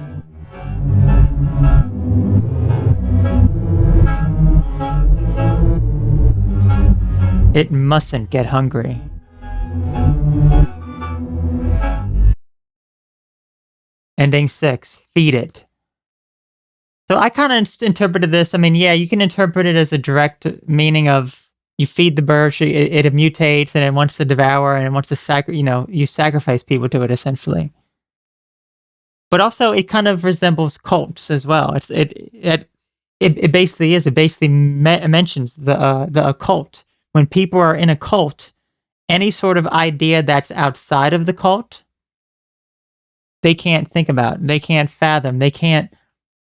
It mustn't get hungry. Ending 6. Feed it. So I kind of interpreted this. I mean, yeah, you can interpret it as a direct meaning of you feed the birch, it mutates, and it wants to devour, and it wants to you sacrifice people to it, essentially. But also, it kind of resembles cults as well. It basically is. It basically mentions the occult. When people are in a cult, any sort of idea that's outside of the cult, they can't think about, they can't fathom, they can't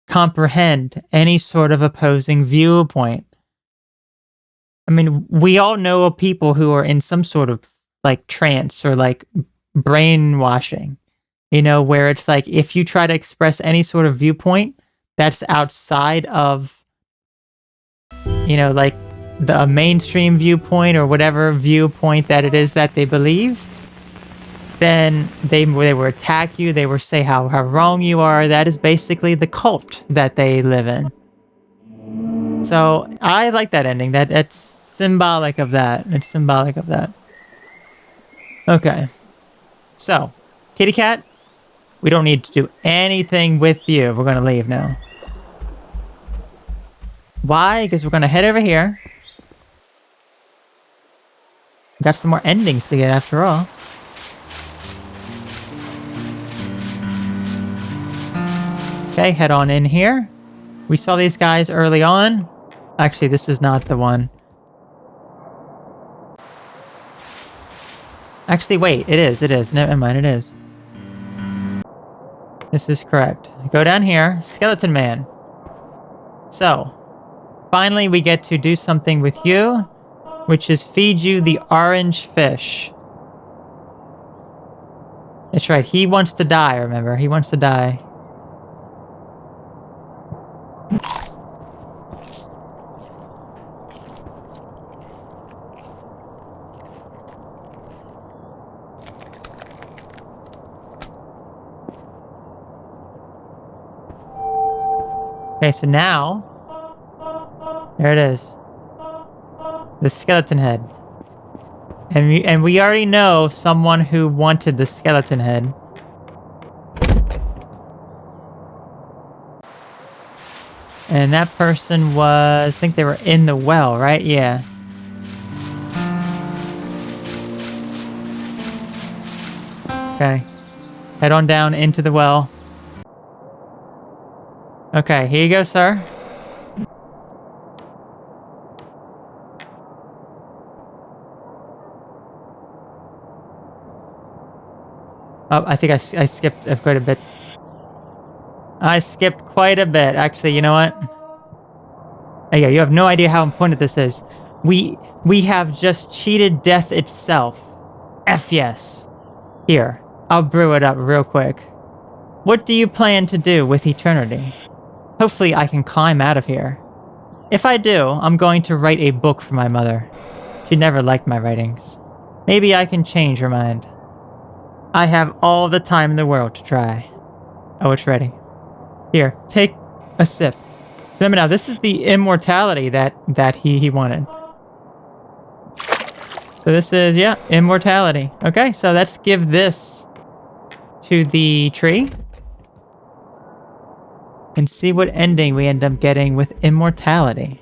comprehend any sort of opposing viewpoint. I mean, we all know of people who are in some sort of like trance or like brainwashing, where it's like if you try to express any sort of viewpoint that's outside of, like the mainstream viewpoint or whatever viewpoint that it is that they believe, then they will attack you. They will say how wrong you are. That is basically the cult that they live in. So I like that ending. That's symbolic of that. It's symbolic of that. Okay. So, kitty cat, we don't need to do anything with you. We're going to leave now. Why? Because we're going to head over here. Got some more endings to get after all. Okay, head on in here. We saw these guys early on. Actually, this is not the one. Actually, wait, it is. Never mind, it is. This is correct. Go down here. Skeleton Man. So, finally we get to do something with you, which is feed you the orange fish. That's right, he wants to die, remember? He wants to die. Okay, so now, there it is. The skeleton head. And we already know someone who wanted the skeleton head. And that person was, I think they were in the well, right? Yeah. Okay. Head on down into the well. Okay, here you go, sir. Oh, I think I skipped quite a bit. I skipped quite a bit. Actually, you know what? Oh, yeah, you have no idea how important this is. We have just cheated death itself. F yes. Here, I'll brew it up real quick. What do you plan to do with eternity? Hopefully I can climb out of here. If I do, I'm going to write a book for my mother. She never liked my writings. Maybe I can change her mind. I have all the time in the world to try. Oh, it's ready. Here, take a sip. Remember now, this is the immortality that he wanted. So this is, yeah, immortality. Okay, so let's give this to the tree. And see what ending we end up getting with immortality.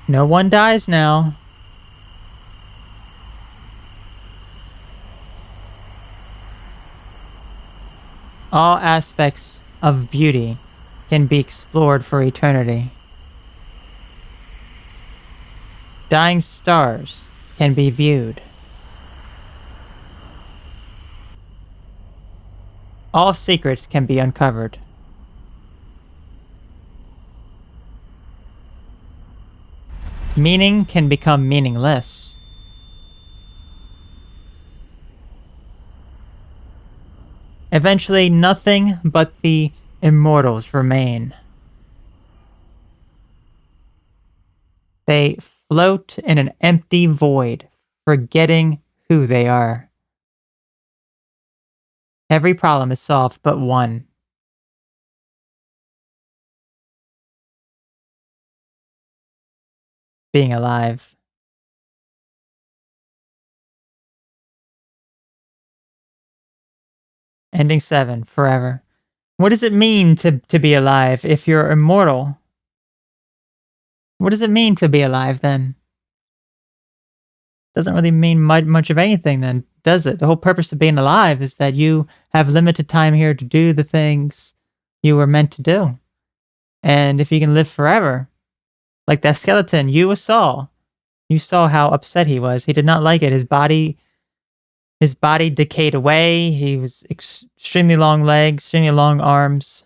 No one dies now. All aspects of beauty can be explored for eternity. Dying stars can be viewed. All secrets can be uncovered. Meaning can become meaningless. Eventually, nothing but the immortals remain. They float in an empty void, forgetting who they are. Every problem is solved but one. Being alive. Ending 7, forever. What does it mean to be alive if you're immortal? What does it mean to be alive then? Doesn't really mean much of anything then, does it? The whole purpose of being alive is that you have limited time here to do the things you were meant to do. And if you can live forever, like that skeleton you saw how upset he was. He did not like it. His body decayed away. He was extremely long legs, extremely long arms.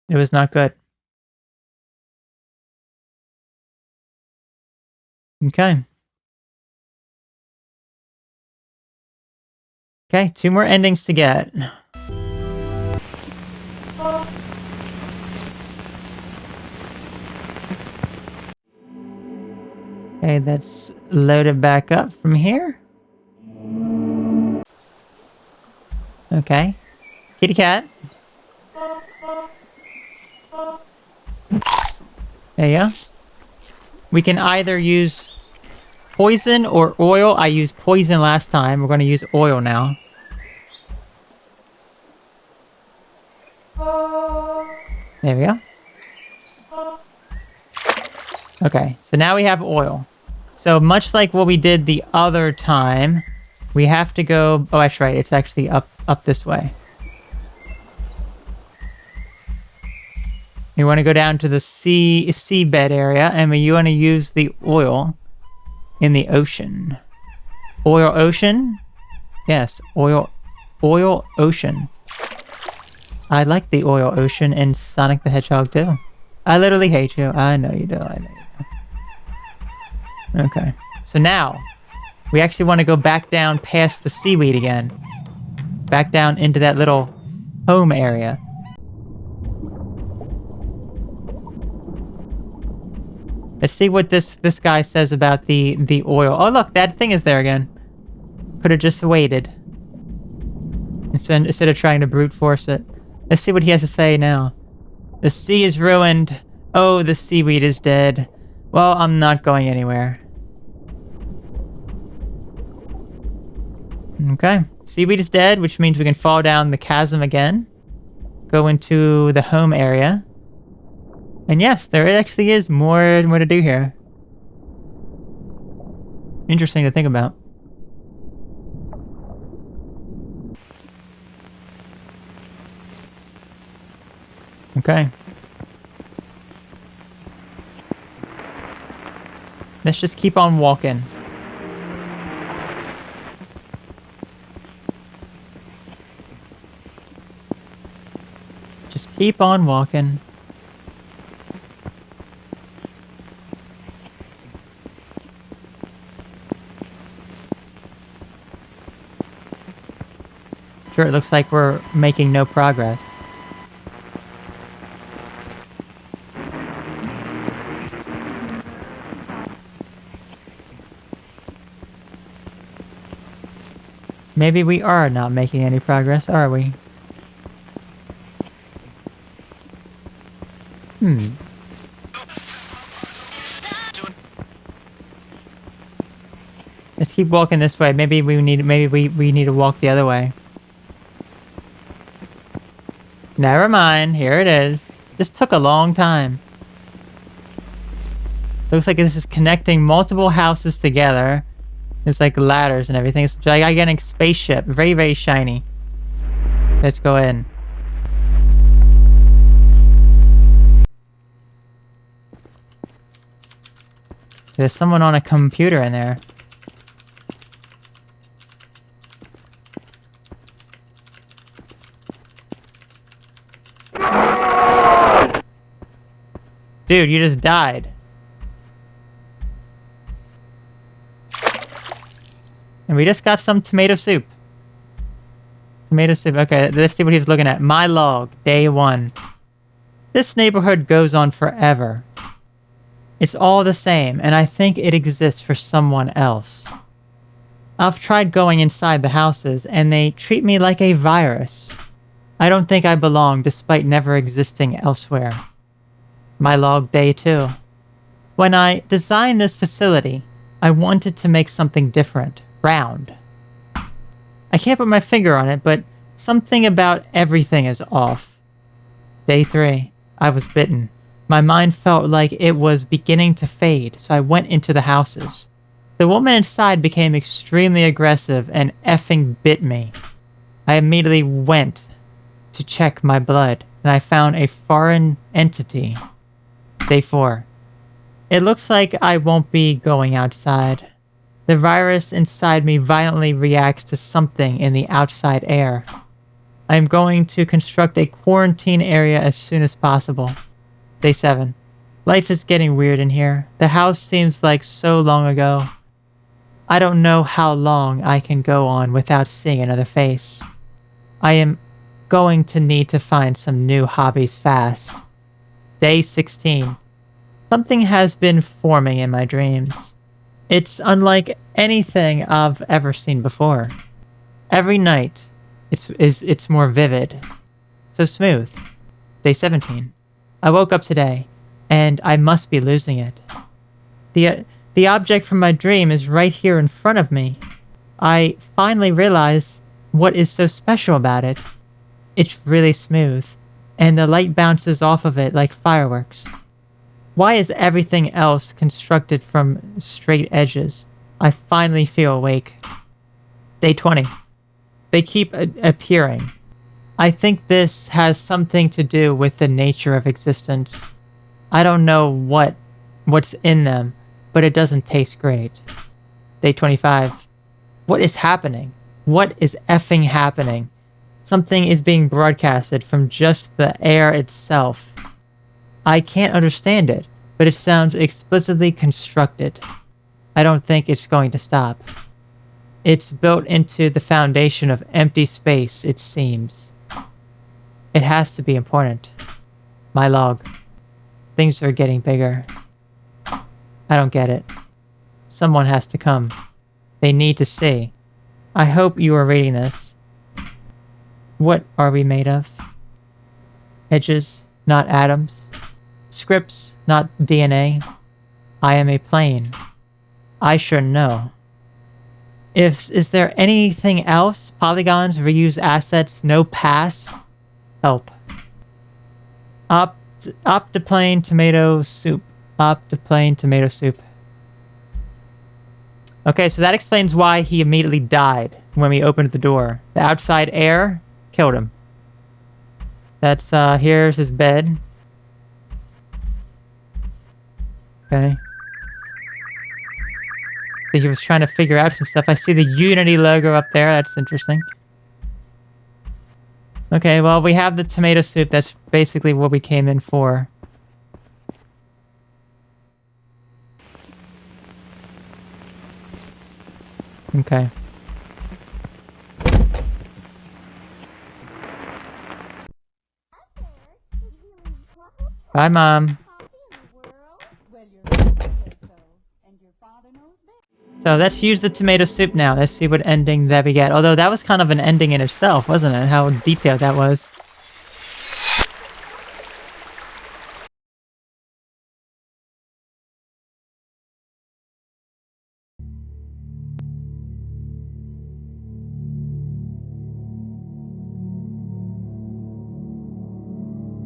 It was not good. Okay. Okay, 2 more endings to get. Okay, that's loaded back up from here. Okay. Kitty cat. There you go. We can either use poison or oil. I used poison last time. We're going to use oil now. There we go. Okay, so now we have oil. So much like what we did the other time, we have to go... Oh, that's right. It's actually up this way. You want to go down to the seabed area, and you want to use the oil in the ocean. Oil ocean? Yes, oil ocean. I like the oil ocean in Sonic the Hedgehog too. I literally hate you. I know you do. I know you do. Okay. So now, we actually want to go back down past the seaweed again. Back down into that little home area. Let's see what this guy says about the oil. Oh, look, that thing is there again. Could have just waited. Instead of trying to brute force it. Let's see what he has to say now. The sea is ruined. Oh, the seaweed is dead. Well, I'm not going anywhere. Okay. Seaweed is dead, which means we can fall down the chasm again. Go into the home area. And yes, there actually is more to do here. Interesting to think about. Okay. Let's just keep on walking. Just keep on walking. Sure, it looks like we're making no progress. Maybe we are not making any progress, are we? Let's keep walking this way. Maybe we need to walk the other way. Never mind. Here it is. This took a long time. Looks like this is connecting multiple houses together. There's like ladders and everything. It's a gigantic spaceship. Very, very shiny. Let's go in. There's someone on a computer in there. Dude, you just died. And we just got some tomato soup. Tomato soup. Okay, let's see what he was looking at. My log, day 1. This neighborhood goes on forever. It's all the same, and I think it exists for someone else. I've tried going inside the houses, and they treat me like a virus. I don't think I belong despite never existing elsewhere. My log, day 2. When I designed this facility, I wanted to make something different. Round. I can't put my finger on it, but something about everything is off. Day 3. I was bitten. My mind felt like it was beginning to fade, so I went into the houses. The woman inside became extremely aggressive and effing bit me. I immediately went to check my blood, and I found a foreign entity. Day 4. It looks like I won't be going outside. The virus inside me violently reacts to something in the outside air. I am going to construct a quarantine area as soon as possible. Day 7. Life is getting weird in here. The house seems like so long ago. I don't know how long I can go on without seeing another face. I am going to need to find some new hobbies fast. Day 16. Something has been forming in my dreams. It's unlike anything I've ever seen before. Every night, it's more vivid. So smooth. Day 17. I woke up today, and I must be losing it. The object from my dream is right here in front of me. I finally realize what is so special about it. It's really smooth, and the light bounces off of it like fireworks. Why is everything else constructed from straight edges? I finally feel awake. Day 20. They keep appearing. I think this has something to do with the nature of existence. I don't know what's in them, but it doesn't taste great. Day 25. What is happening? What is effing happening? Something is being broadcasted from just the air itself. I can't understand it, but it sounds explicitly constructed. I don't think it's going to stop. It's built into the foundation of empty space, it seems. It has to be important. My log. Things are getting bigger. I don't get it. Someone has to come. They need to see. I hope you are reading this. What are we made of? Edges, not atoms. Scripts, not DNA. I am a plane. I should know. Is there anything else? Polygons, reuse assets, no past? Help. Optoplane tomato soup. Optoplane tomato soup. Okay, so that explains why he immediately died when we opened the door. The outside air killed him. That's, here's his bed. Okay. I think he was trying to figure out some stuff. I see the Unity logo up there. That's interesting. Okay, well, we have the tomato soup. That's basically what we came in for. Okay. Bye, Mom. Well, your father said so, and your father knows best. So let's use the tomato soup now. Let's see what ending that we get. Although that was kind of an ending in itself, wasn't it? How detailed that was.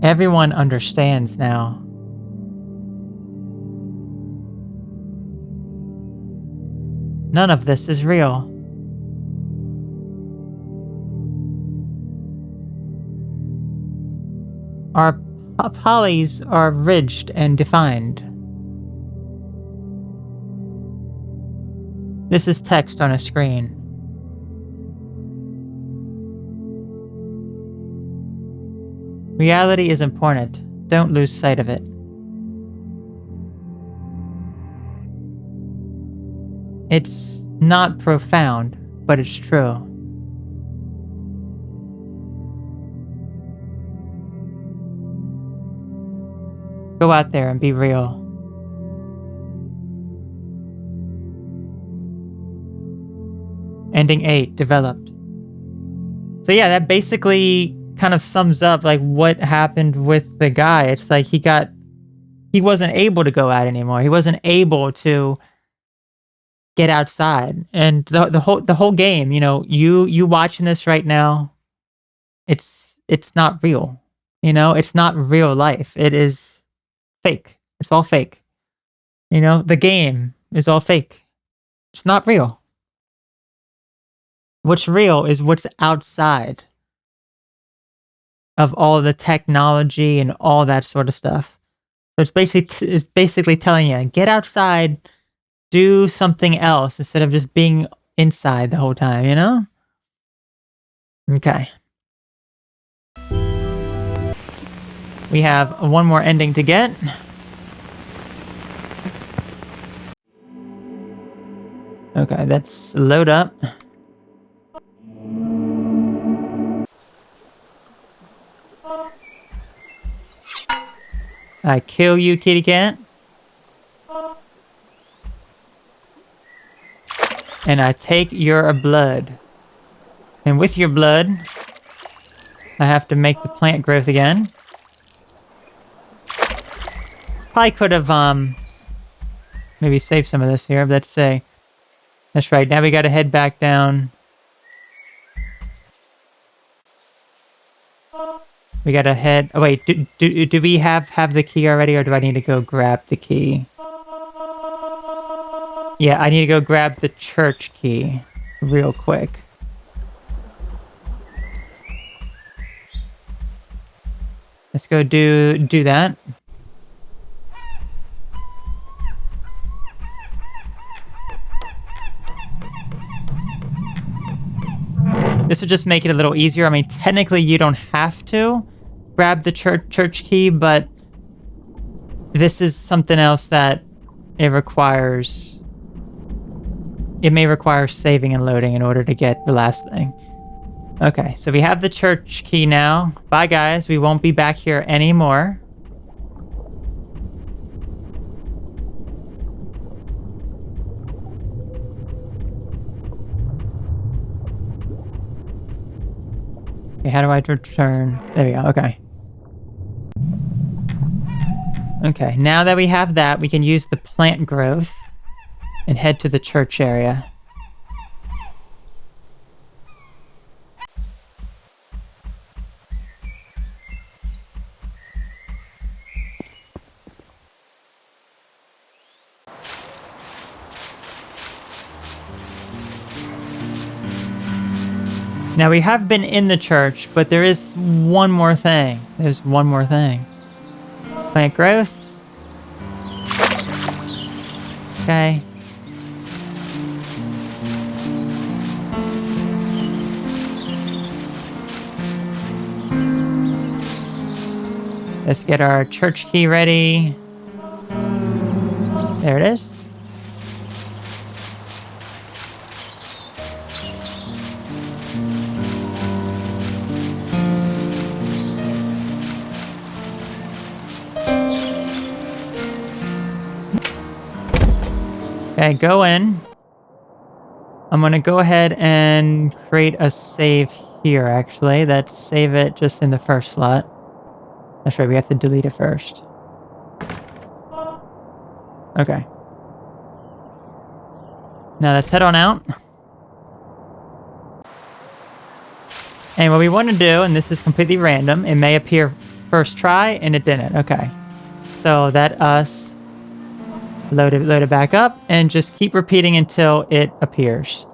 Everyone understands now. None of this is real. Our polys are ridged and defined. This is text on a screen. Reality is important. Don't lose sight of it. It's not profound, but it's true. Go out there and be real. Ending 8, developed. So yeah, that basically kind of sums up like what happened with the guy. It's like he wasn't able to go out anymore. He wasn't able to get outside. And the whole game, you know, you watching this right now, it's not real. You know, it's not real life. It is fake. It's all fake. You know, the game is all fake. It's not real. What's real is what's outside of all the technology and all that sort of stuff. So it's basically telling you, get outside, do something else instead of just being inside the whole time, you know? Okay. We have one more ending to get. Okay, let's load up. I kill you, kitty cat. And I take your blood. And with your blood, I have to make the plant growth again. Probably could have, maybe saved some of this here. Let's say. That's right, now we gotta head back down. We gotta head... Oh, wait, do we have the key already, or do I need to go grab the key? Yeah, I need to go grab the church key real quick. Let's go do that. This would just make it a little easier. I mean, technically you don't have to grab the church key, but this is something else that it requires. It may require saving and loading in order to get the last thing. Okay, so we have the church key now. Bye, guys. We won't be back here anymore. Okay, how do I return? There we go, okay. Okay, now that we have that, we can use the plant growth and head to the church area. Now, we have been in the church, but there is one more thing. There's one more thing. Plant growth. Okay. Let's get our church key ready. There it is. Okay, go in. I'm gonna go ahead and create a save here, actually. Let's save it just in the first slot. That's right, we have to delete it first. Okay. Now let's head on out. And what we want to do, and this is completely random, it may appear first try, and it didn't. Okay. So let us load it back up, and just keep repeating until it appears.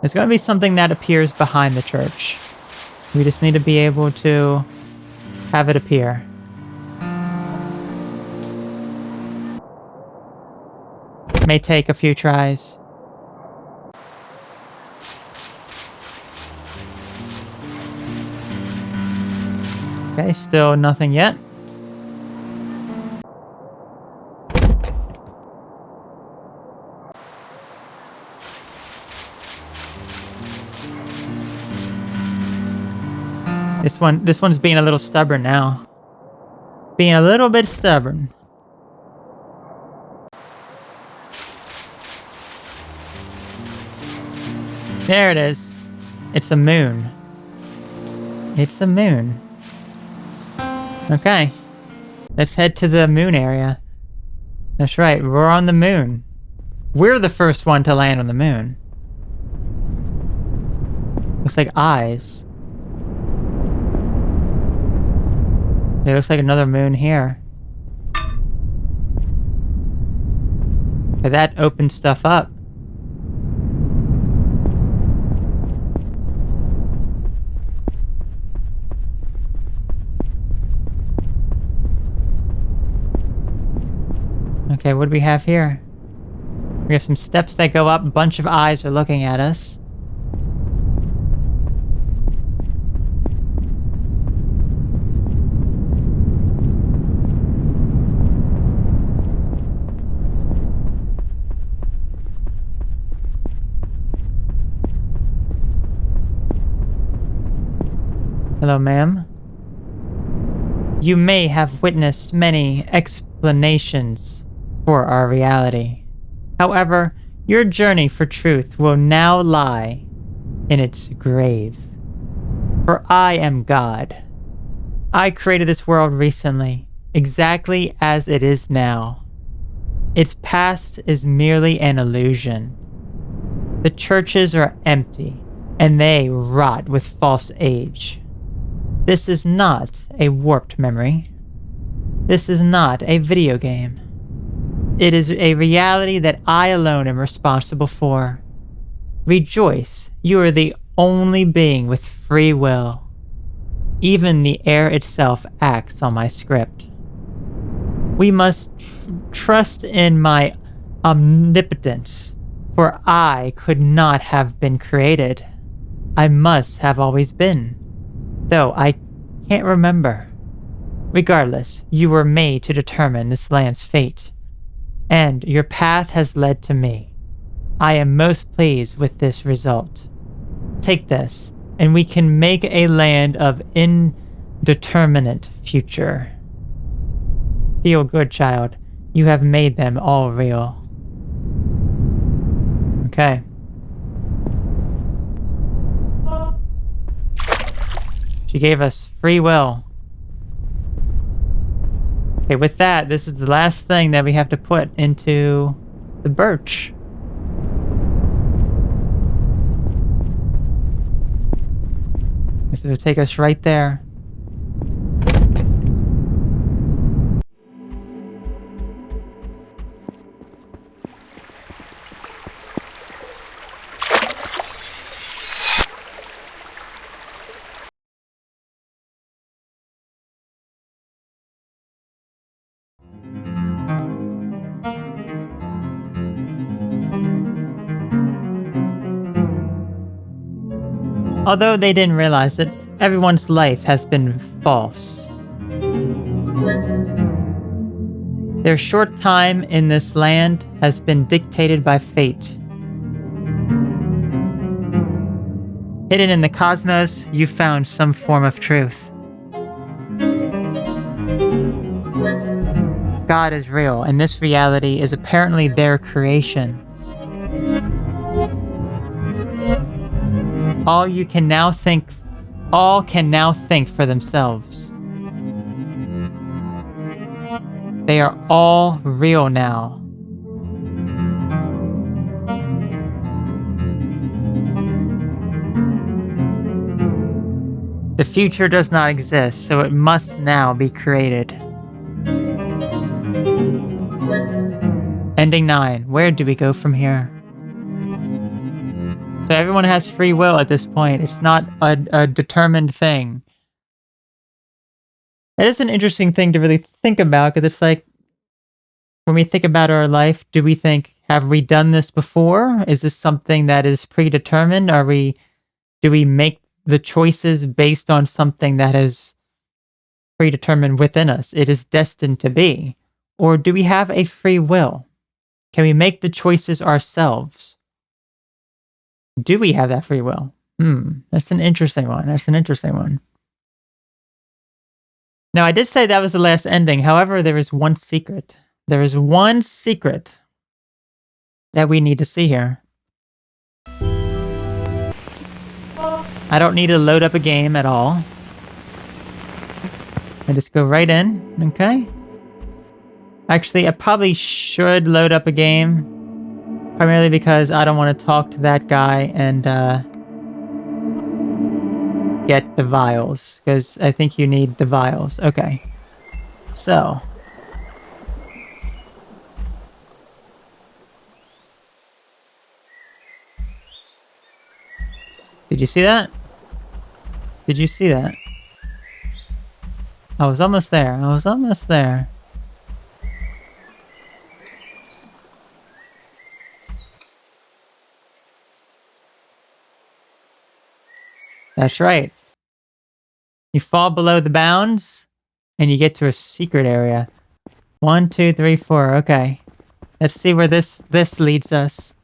There's going to be something that appears behind the church. We just need to be able to have it appear. It may take a few tries. Okay, still nothing yet. This one's being a little stubborn now. Being a little bit stubborn. There it is. It's a moon. It's a moon. Okay. Let's head to the moon area. That's right, we're on the moon. We're the first one to land on the moon. Looks like eyes. It looks like another moon here. Okay, that opened stuff up. Okay, what do we have here? We have some steps that go up. A bunch of eyes are looking at us. Hello, ma'am. You may have witnessed many explanations for our reality. However, your journey for truth will now lie in its grave. For I am God. I created this world recently, exactly as it is now. Its past is merely an illusion. The churches are empty, and they rot with false age. This is not a warped memory. This is not a video game. It is a reality that I alone am responsible for. Rejoice, you are the only being with free will. Even the air itself acts on my script. We must trust in my omnipotence, for I could not have been created. I must have always been. Though I can't remember. Regardless, you were made to determine this land's fate. And your path has led to me. I am most pleased with this result. Take this, and we can make a land of indeterminate future. Feel good, child. You have made them all real. Okay. She gave us free will. Okay, with that, this is the last thing that we have to put into the Birch. This will take us right there. Although they didn't realize it, everyone's life has been false. Their short time in this land has been dictated by fate. Hidden in the cosmos, you found some form of truth. God is real, and this reality is apparently their creation. All can now think for themselves. They are all real now. The future does not exist, so it must now be created. Ending 9. Where do we go from here? So everyone has free will at this point. It's not a determined thing. It is an interesting thing to really think about, because it's like, when we think about our life, do we think, have we done this before? Is this something that is predetermined? Do we make the choices based on something that is predetermined within us? It is destined to be. Or do we have a free will? Can we make the choices ourselves? Do we have that free will? That's an interesting one. Now, I did say that was the last ending. However, there is one secret. There is one secret that we need to see here. I don't need to load up a game at all. I just go right in, okay? Actually, I probably should load up a game, primarily because I don't want to talk to that guy and get the vials, because I think you need the vials. Okay. So. Did you see that? Did you see that? I was almost there. That's right. You fall below the bounds, and you get to a secret area. 1, 2, 3, 4. Okay. Let's see where this leads us.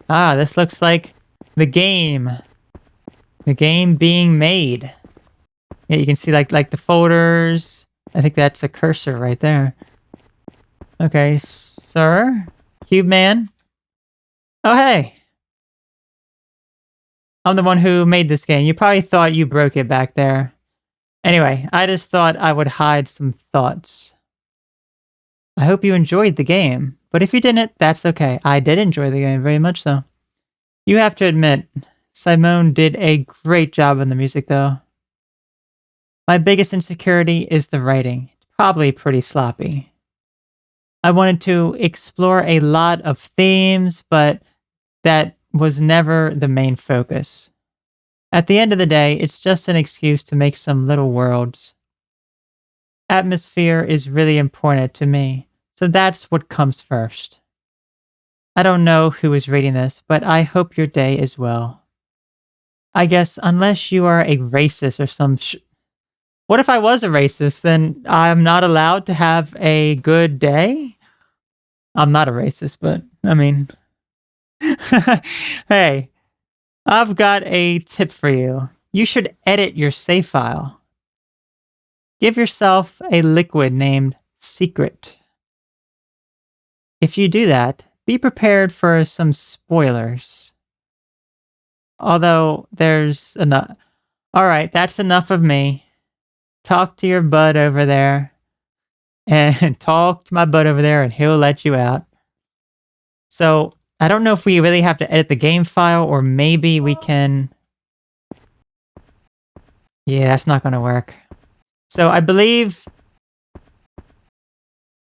Ah, this looks like the game. The game being made. Yeah, you can see like the folders. I think that's a cursor right there. Okay, sir? Cube Man? Oh, hey! I'm the one who made this game. You probably thought you broke it back there. Anyway, I just thought I would hide some thoughts. I hope you enjoyed the game, but if you didn't, that's okay. I did enjoy the game very much so. You have to admit, Simone did a great job on the music though. My biggest insecurity is the writing. It's probably pretty sloppy. I wanted to explore a lot of themes, but that was never the main focus. At the end of the day, it's just an excuse to make some little worlds. Atmosphere is really important to me, so that's what comes first. I don't know who is reading this, but I hope your day is well. I guess unless you are a racist or some What if I was a racist? Then I'm not allowed to have a good day? I'm not a racist, but I mean... Hey, I've got a tip for you. You should edit your save file. Give yourself a liquid named Secret. If you do that, be prepared for some spoilers. Although there's enough. Alright, that's enough of me. Talk to your bud over there. And talk to my bud over there and he'll let you out. So, I don't know if we really have to edit the game file, or maybe we can... Yeah, that's not going to work. So I believe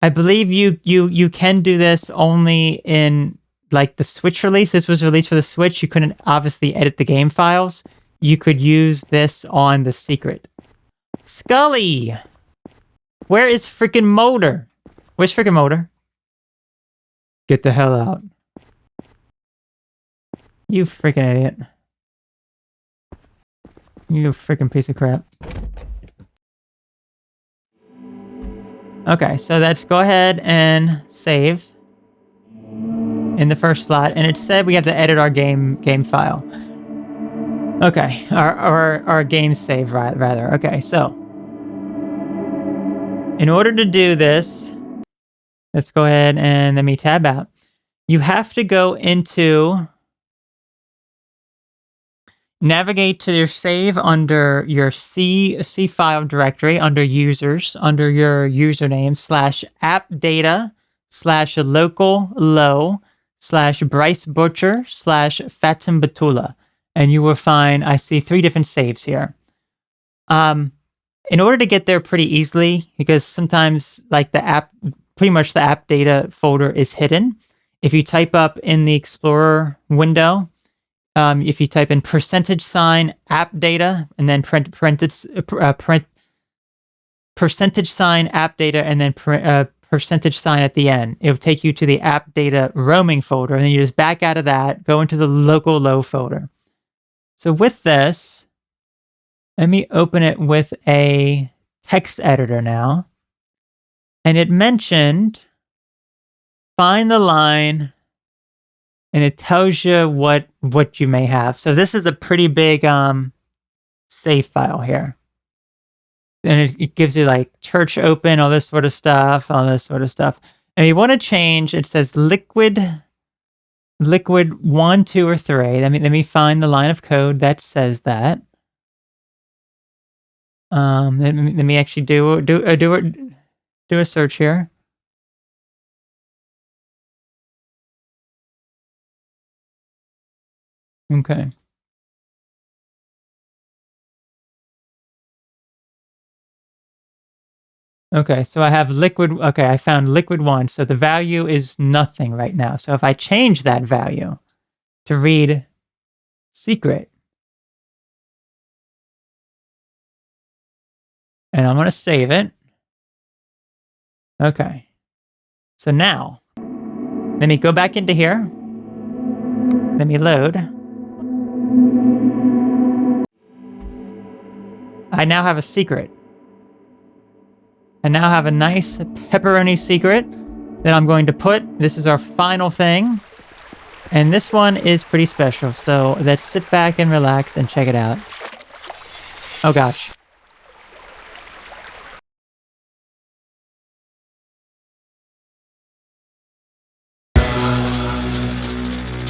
you can do this only in like the Switch release. This was released for the Switch. You couldn't obviously edit the game files. You could use this on the Secret. Scully! Where is freaking Motor? Where's freaking Motor? Get the hell out. You freaking idiot. You freaking piece of crap. Okay, so let's go ahead and save in the first slot, and it said we have to edit our game file. Okay, our game save rather. Okay, so in order to do this, let's go ahead and let me tab out. You have to go into navigate to your save under your C file directory under users under your username /appdata/local/low/Bryce Bucher /Fatum Betula, and you will find I see 3 different saves here. In order to get there pretty easily, because sometimes like pretty much the app data folder is hidden. If you type up in the Explorer window, if you type in %app data and then %app data and then %sign at the end, it will take you to the app data roaming folder, and then you just back out of that, go into the local low folder. So with this, let me open it with a text editor now. And it mentioned, find the line, and it tells you what you may have. So this is a pretty big save file here. And it gives you like church open, all this sort of stuff. And you want to change, it says liquid 1, 2, or 3. Let me find the line of code that says that. Let me actually do a search here. Okay. Okay, so I have liquid. Okay, I found liquid 1. So the value is nothing right now. So if I change that value to read secret, and I'm going to save it. Okay. So now, let me go back into here. Let me load. I now have a secret. I now have a nice pepperoni secret that I'm going to put. This is our final thing. And this one is pretty special. So let's sit back and relax and check it out. Oh gosh.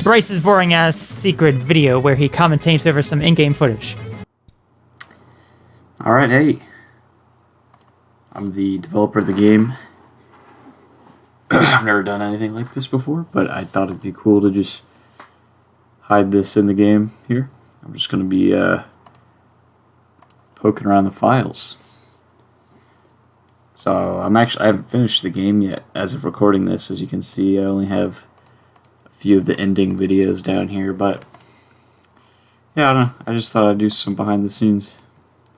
Bryce's boring ass secret video where he commentates over some in-game footage. Alright, hey. I'm the developer of the game. I've never done anything like this before, but I thought it'd be cool to just hide this in the game here. I'm just going to be poking around the files. So I haven't finished the game yet as of recording this. As you can see, I only have a few of the ending videos down here, but yeah, I don't know. I just thought I'd do some behind the scenes.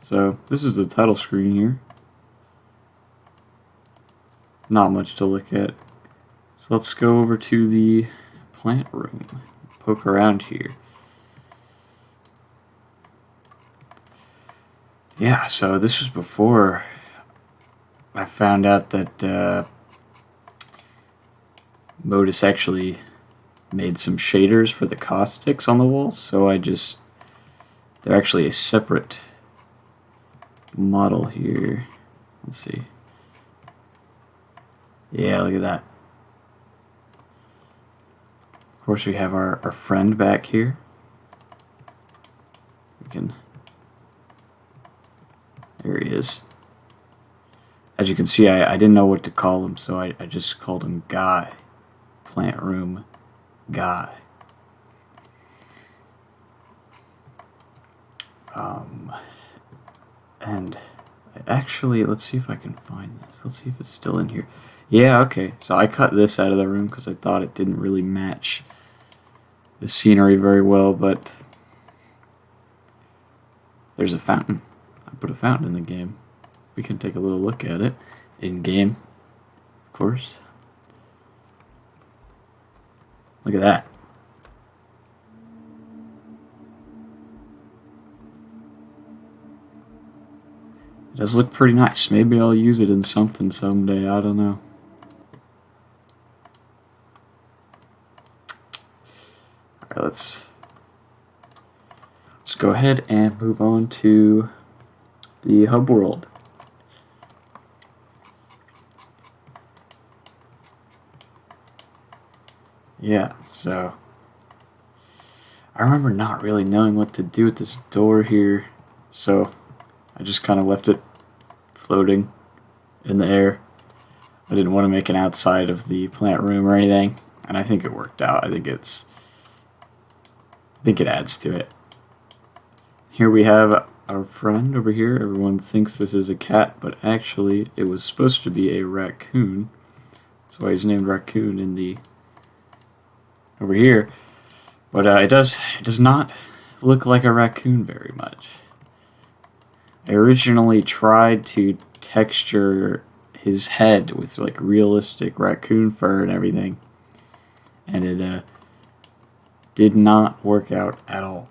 So this is the title screen here. Not much to look at. So let's go over to the plant room. Poke around here. Yeah, so this was before I found out that Modus actually made some shaders for the caustics on the walls. So they're actually a separate model here. Let's see. Yeah, look at that. Of course, we have our friend back here. There he is. As you can see, I didn't know what to call him, so I just called him Guy. Plant room Guy. And actually, let's see if I can find this. Let's see if it's still in here. Yeah, okay. So I cut this out of the room because I thought it didn't really match the scenery very well, but there's a fountain. I put a fountain in the game. We can take a little look at it in game, of course. Look at that. It does look pretty nice. Maybe I'll use it in something someday. I don't know. Alright, let's go ahead and move on to the hub world. Yeah, so I remember not really knowing what to do with this door here, so I just kind of left it floating in the air. I didn't want to make an outside of the plant room or anything, and I think it worked out. I think it adds to it. Here we have our friend over here. Everyone thinks this is a cat, but actually it was supposed to be a raccoon. That's why he's named Raccoon in the over here. But it does not look like a raccoon very much. I originally tried to texture his head with like realistic raccoon fur and everything, and it did not work out at all.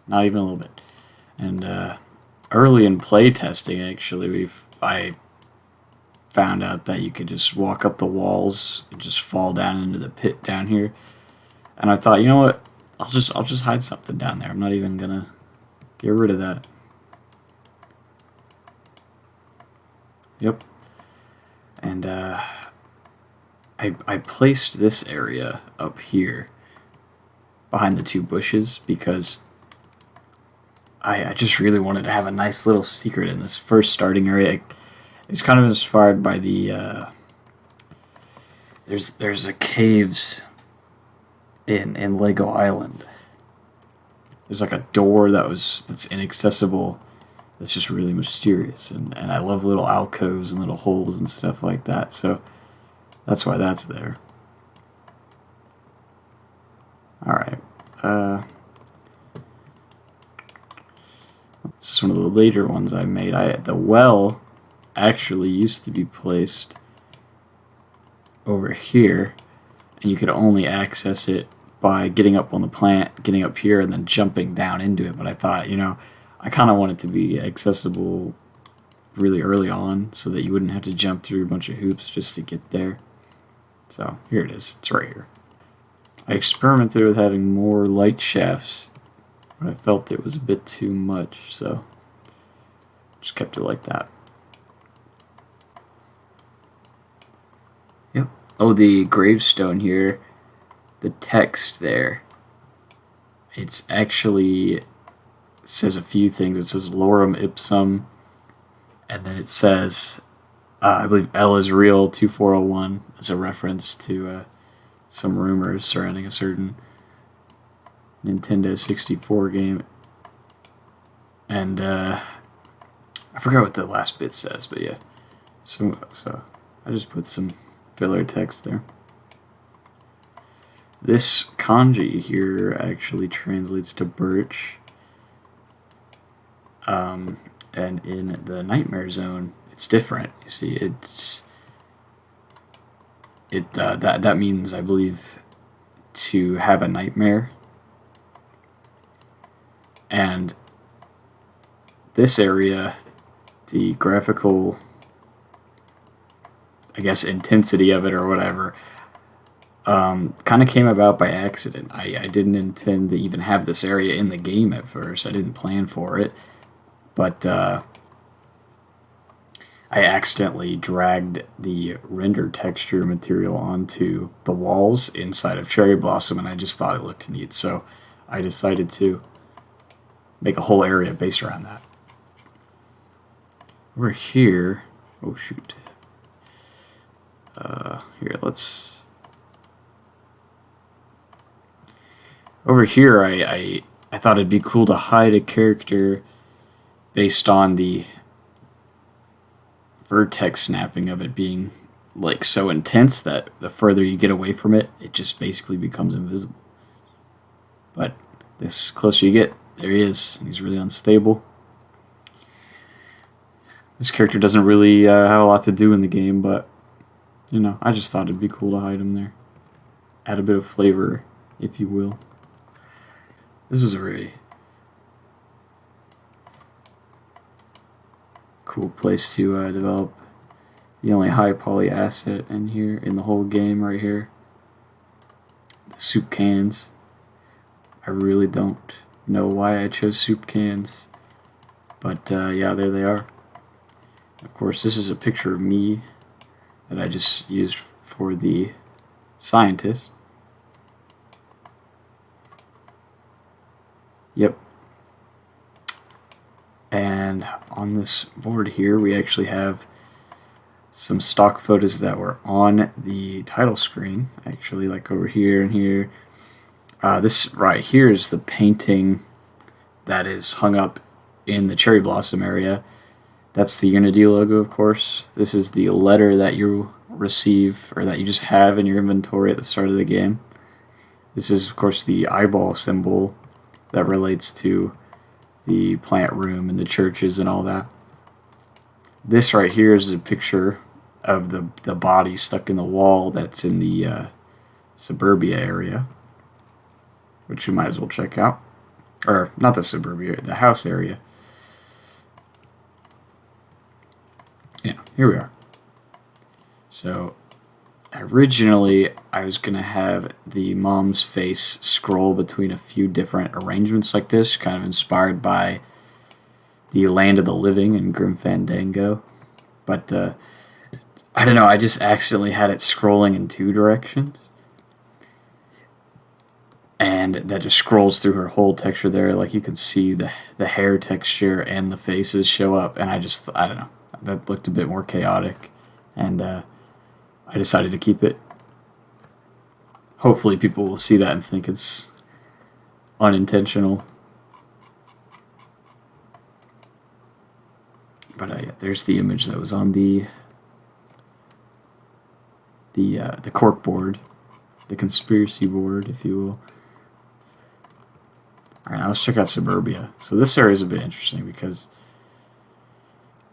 Not even a little bit. And early in play testing, actually, I found out that you could just walk up the walls and just fall down into the pit down here. And I thought, you know what? I'll just hide something down there. I'm not even gonna get rid of that. Yep. And I placed this area up here behind the two bushes because I just really wanted to have a nice little secret in this first starting area. It's kind of inspired by the there's a caves in Lego Island. There's like a door that's inaccessible, that's just really mysterious, and I love little alcoves and little holes and stuff like that, so that's why that's there. Alright, this is one of the later ones I made. The well actually used to be placed over here, and you could only access it by getting up on the plant, getting up here, and then jumping down into it. But I thought, you know, I kind of want it to be accessible really early on so that you wouldn't have to jump through a bunch of hoops just to get there. So here it is. It's right here. I experimented with having more light shafts, but I felt it was a bit too much, so just kept it like that. Yep. Oh, the gravestone here, the text there, it's actually, it says a few things. It says Lorem Ipsum, and then it says, I believe L is real 2401 as a reference to some rumors surrounding a certain Nintendo 64 game. And I forgot what the last bit says, but yeah. So I just put some filler text there. This kanji here actually translates to Birch. And in the Nightmare Zone, it's different. You see, that means, I believe, to have a nightmare. And this area, the graphical, I guess, intensity of it or whatever, kind of came about by accident. I didn't intend to even have this area in the game at first. I didn't plan for it. But I accidentally dragged the render texture material onto the walls inside of Cherry Blossom, and I just thought it looked neat, so I decided to make a whole area based around that. Over here, oh shoot. Here, let's... Over here, I thought it'd be cool to hide a character based on the vertex snapping of it being like so intense that the further you get away from it, it just basically becomes invisible. But this closer you get, there he is. He's really unstable. This character doesn't really have a lot to do in the game, but you know, I just thought it'd be cool to hide him there. Add a bit of flavor, if you will. This is a really Cool place to develop the only high poly asset in here, in the whole game right here. The soup cans. I really don't know why I chose soup cans, but yeah, there they are. Of course, this is a picture of me that I just used for the scientist. Yep. And on this board here, we actually have some stock photos that were on the title screen, actually, like over here and here. This right here is the painting that is hung up in the cherry blossom area. That's the Unity logo, of course. This is the letter that you receive, or that you just have in your inventory at the start of the game. This is, of course, the eyeball symbol that relates to the plant room and the churches and all that. This right here is a picture of the body stuck in the wall that's in the suburbia area, which you might as well check out. Or, not the suburbia, the house area. Yeah, here we are. So, originally, I was going to have the mom's face scroll between a few different arrangements like this, kind of inspired by the Land of the Living and Grim Fandango. But, I don't know, I just accidentally had it scrolling in two directions. And that just scrolls through her whole texture there. Like, you can see the hair texture and the faces show up. And I don't know, that looked a bit more chaotic. And, I decided to keep it. Hopefully people will see that and think it's unintentional. But yeah, there's the image that was on the cork board, the conspiracy board, if you will. Alright, now let's check out Suburbia. So this area is a bit interesting because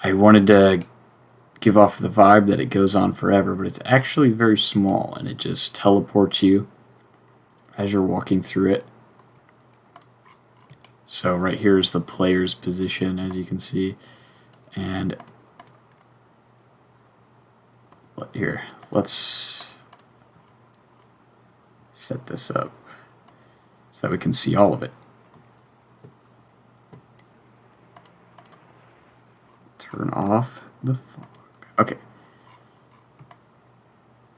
I wanted to give off the vibe that it goes on forever, but it's actually very small, and it just teleports you as you're walking through it. So right here is the player's position, as you can see, and here, let's set this up so that we can see all of it. Turn off the fog. Okay.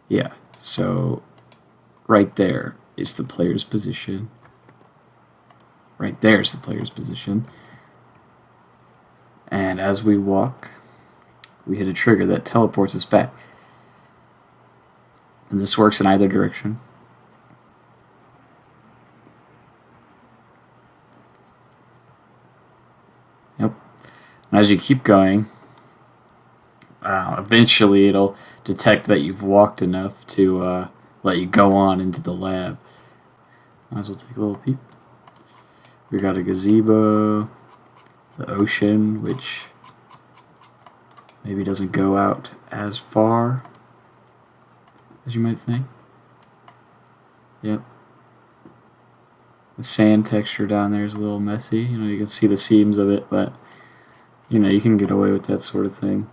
Yeah, so right there is the player's position. Right there's the player's position. And as we walk, we hit a trigger that teleports us back. And this works in either direction. Yep. And as you keep going, eventually it'll detect that you've walked enough to let you go on into the lab. Might as well take a little peep. We got a gazebo, the ocean, which maybe doesn't go out as far as you might think. Yep. The sand texture down there is a little messy. You know, you can see the seams of it, but you know, you can get away with that sort of thing.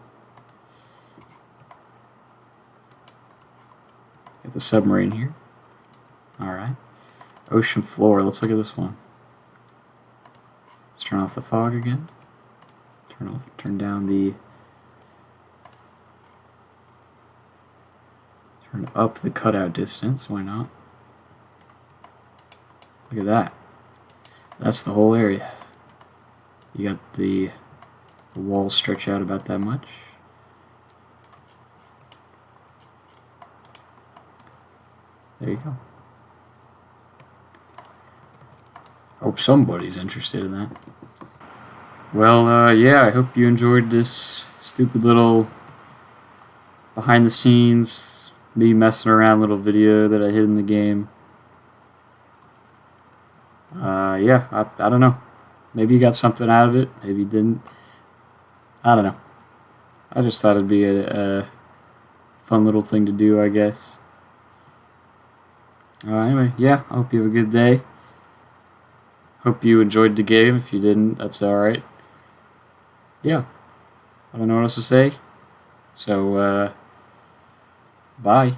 Got the submarine here. Alright. Ocean floor. Let's look at this one. Let's turn off the fog again. Turn down the... Turn up the cutout distance. Why not? Look at that. That's the whole area. You got the walls stretch out about that much. There you go. Hope somebody's interested in that. Well, yeah, I hope you enjoyed this stupid little behind the scenes, me messing around little video that I hid in the game. Yeah, I don't know. Maybe you got something out of it, maybe you didn't. I don't know. I just thought it'd be a fun little thing to do, I guess. Anyway, yeah, I hope you have a good day. Hope you enjoyed the game. If you didn't, that's alright. Yeah. I don't know what else to say. So, bye.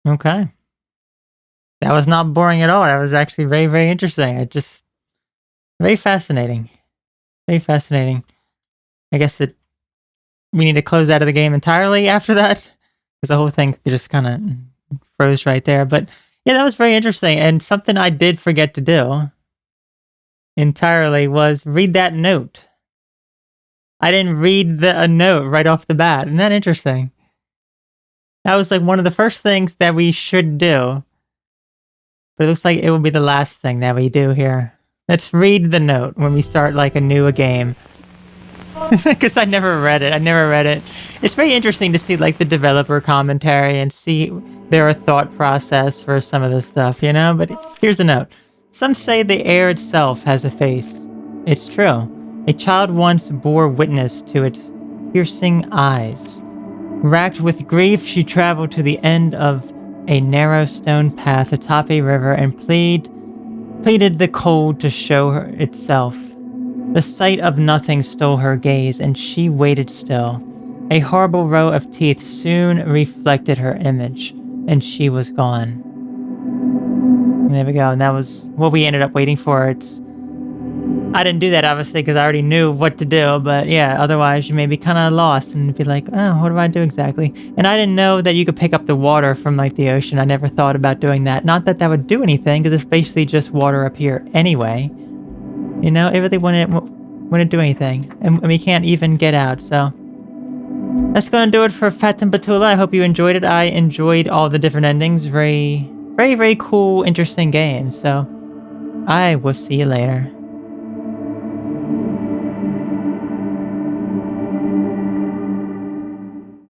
Okay. That was not boring at all. That was actually very, very interesting. Very fascinating. Very fascinating. I guess we need to close out of the game entirely after that, because the whole thing just kind of froze right there. But yeah, that was very interesting. And something I did forget to do entirely was read that note. I didn't read a note right off the bat. Isn't that interesting? That was like one of the first things that we should do. But it looks like it will be the last thing that we do here. Let's read the note when we start like a new game. Because I never read it. It's very interesting to see like the developer commentary and see their thought process for some of this stuff, you know? But here's the note. Some say the air itself has a face. It's true. A child once bore witness to its piercing eyes. Racked with grief, she traveled to the end of a narrow stone path atop a river and pleaded the cold to show her itself. The sight of nothing stole her gaze, and she waited still. A horrible row of teeth soon reflected her image, and she was gone. And there we go, and that was what we ended up waiting for. I didn't do that, obviously, because I already knew what to do, but yeah, otherwise you may be kind of lost and be like, oh, what do I do exactly? And I didn't know that you could pick up the water from, like, the ocean. I never thought about doing that. Not that that would do anything, because it's basically just water up here anyway. You know, it really wouldn't do anything. And we can't even get out, so... That's going to do it for Fatum Betula. I hope you enjoyed it. I enjoyed all the different endings. Very, very, very cool, interesting game, so... I will see you later.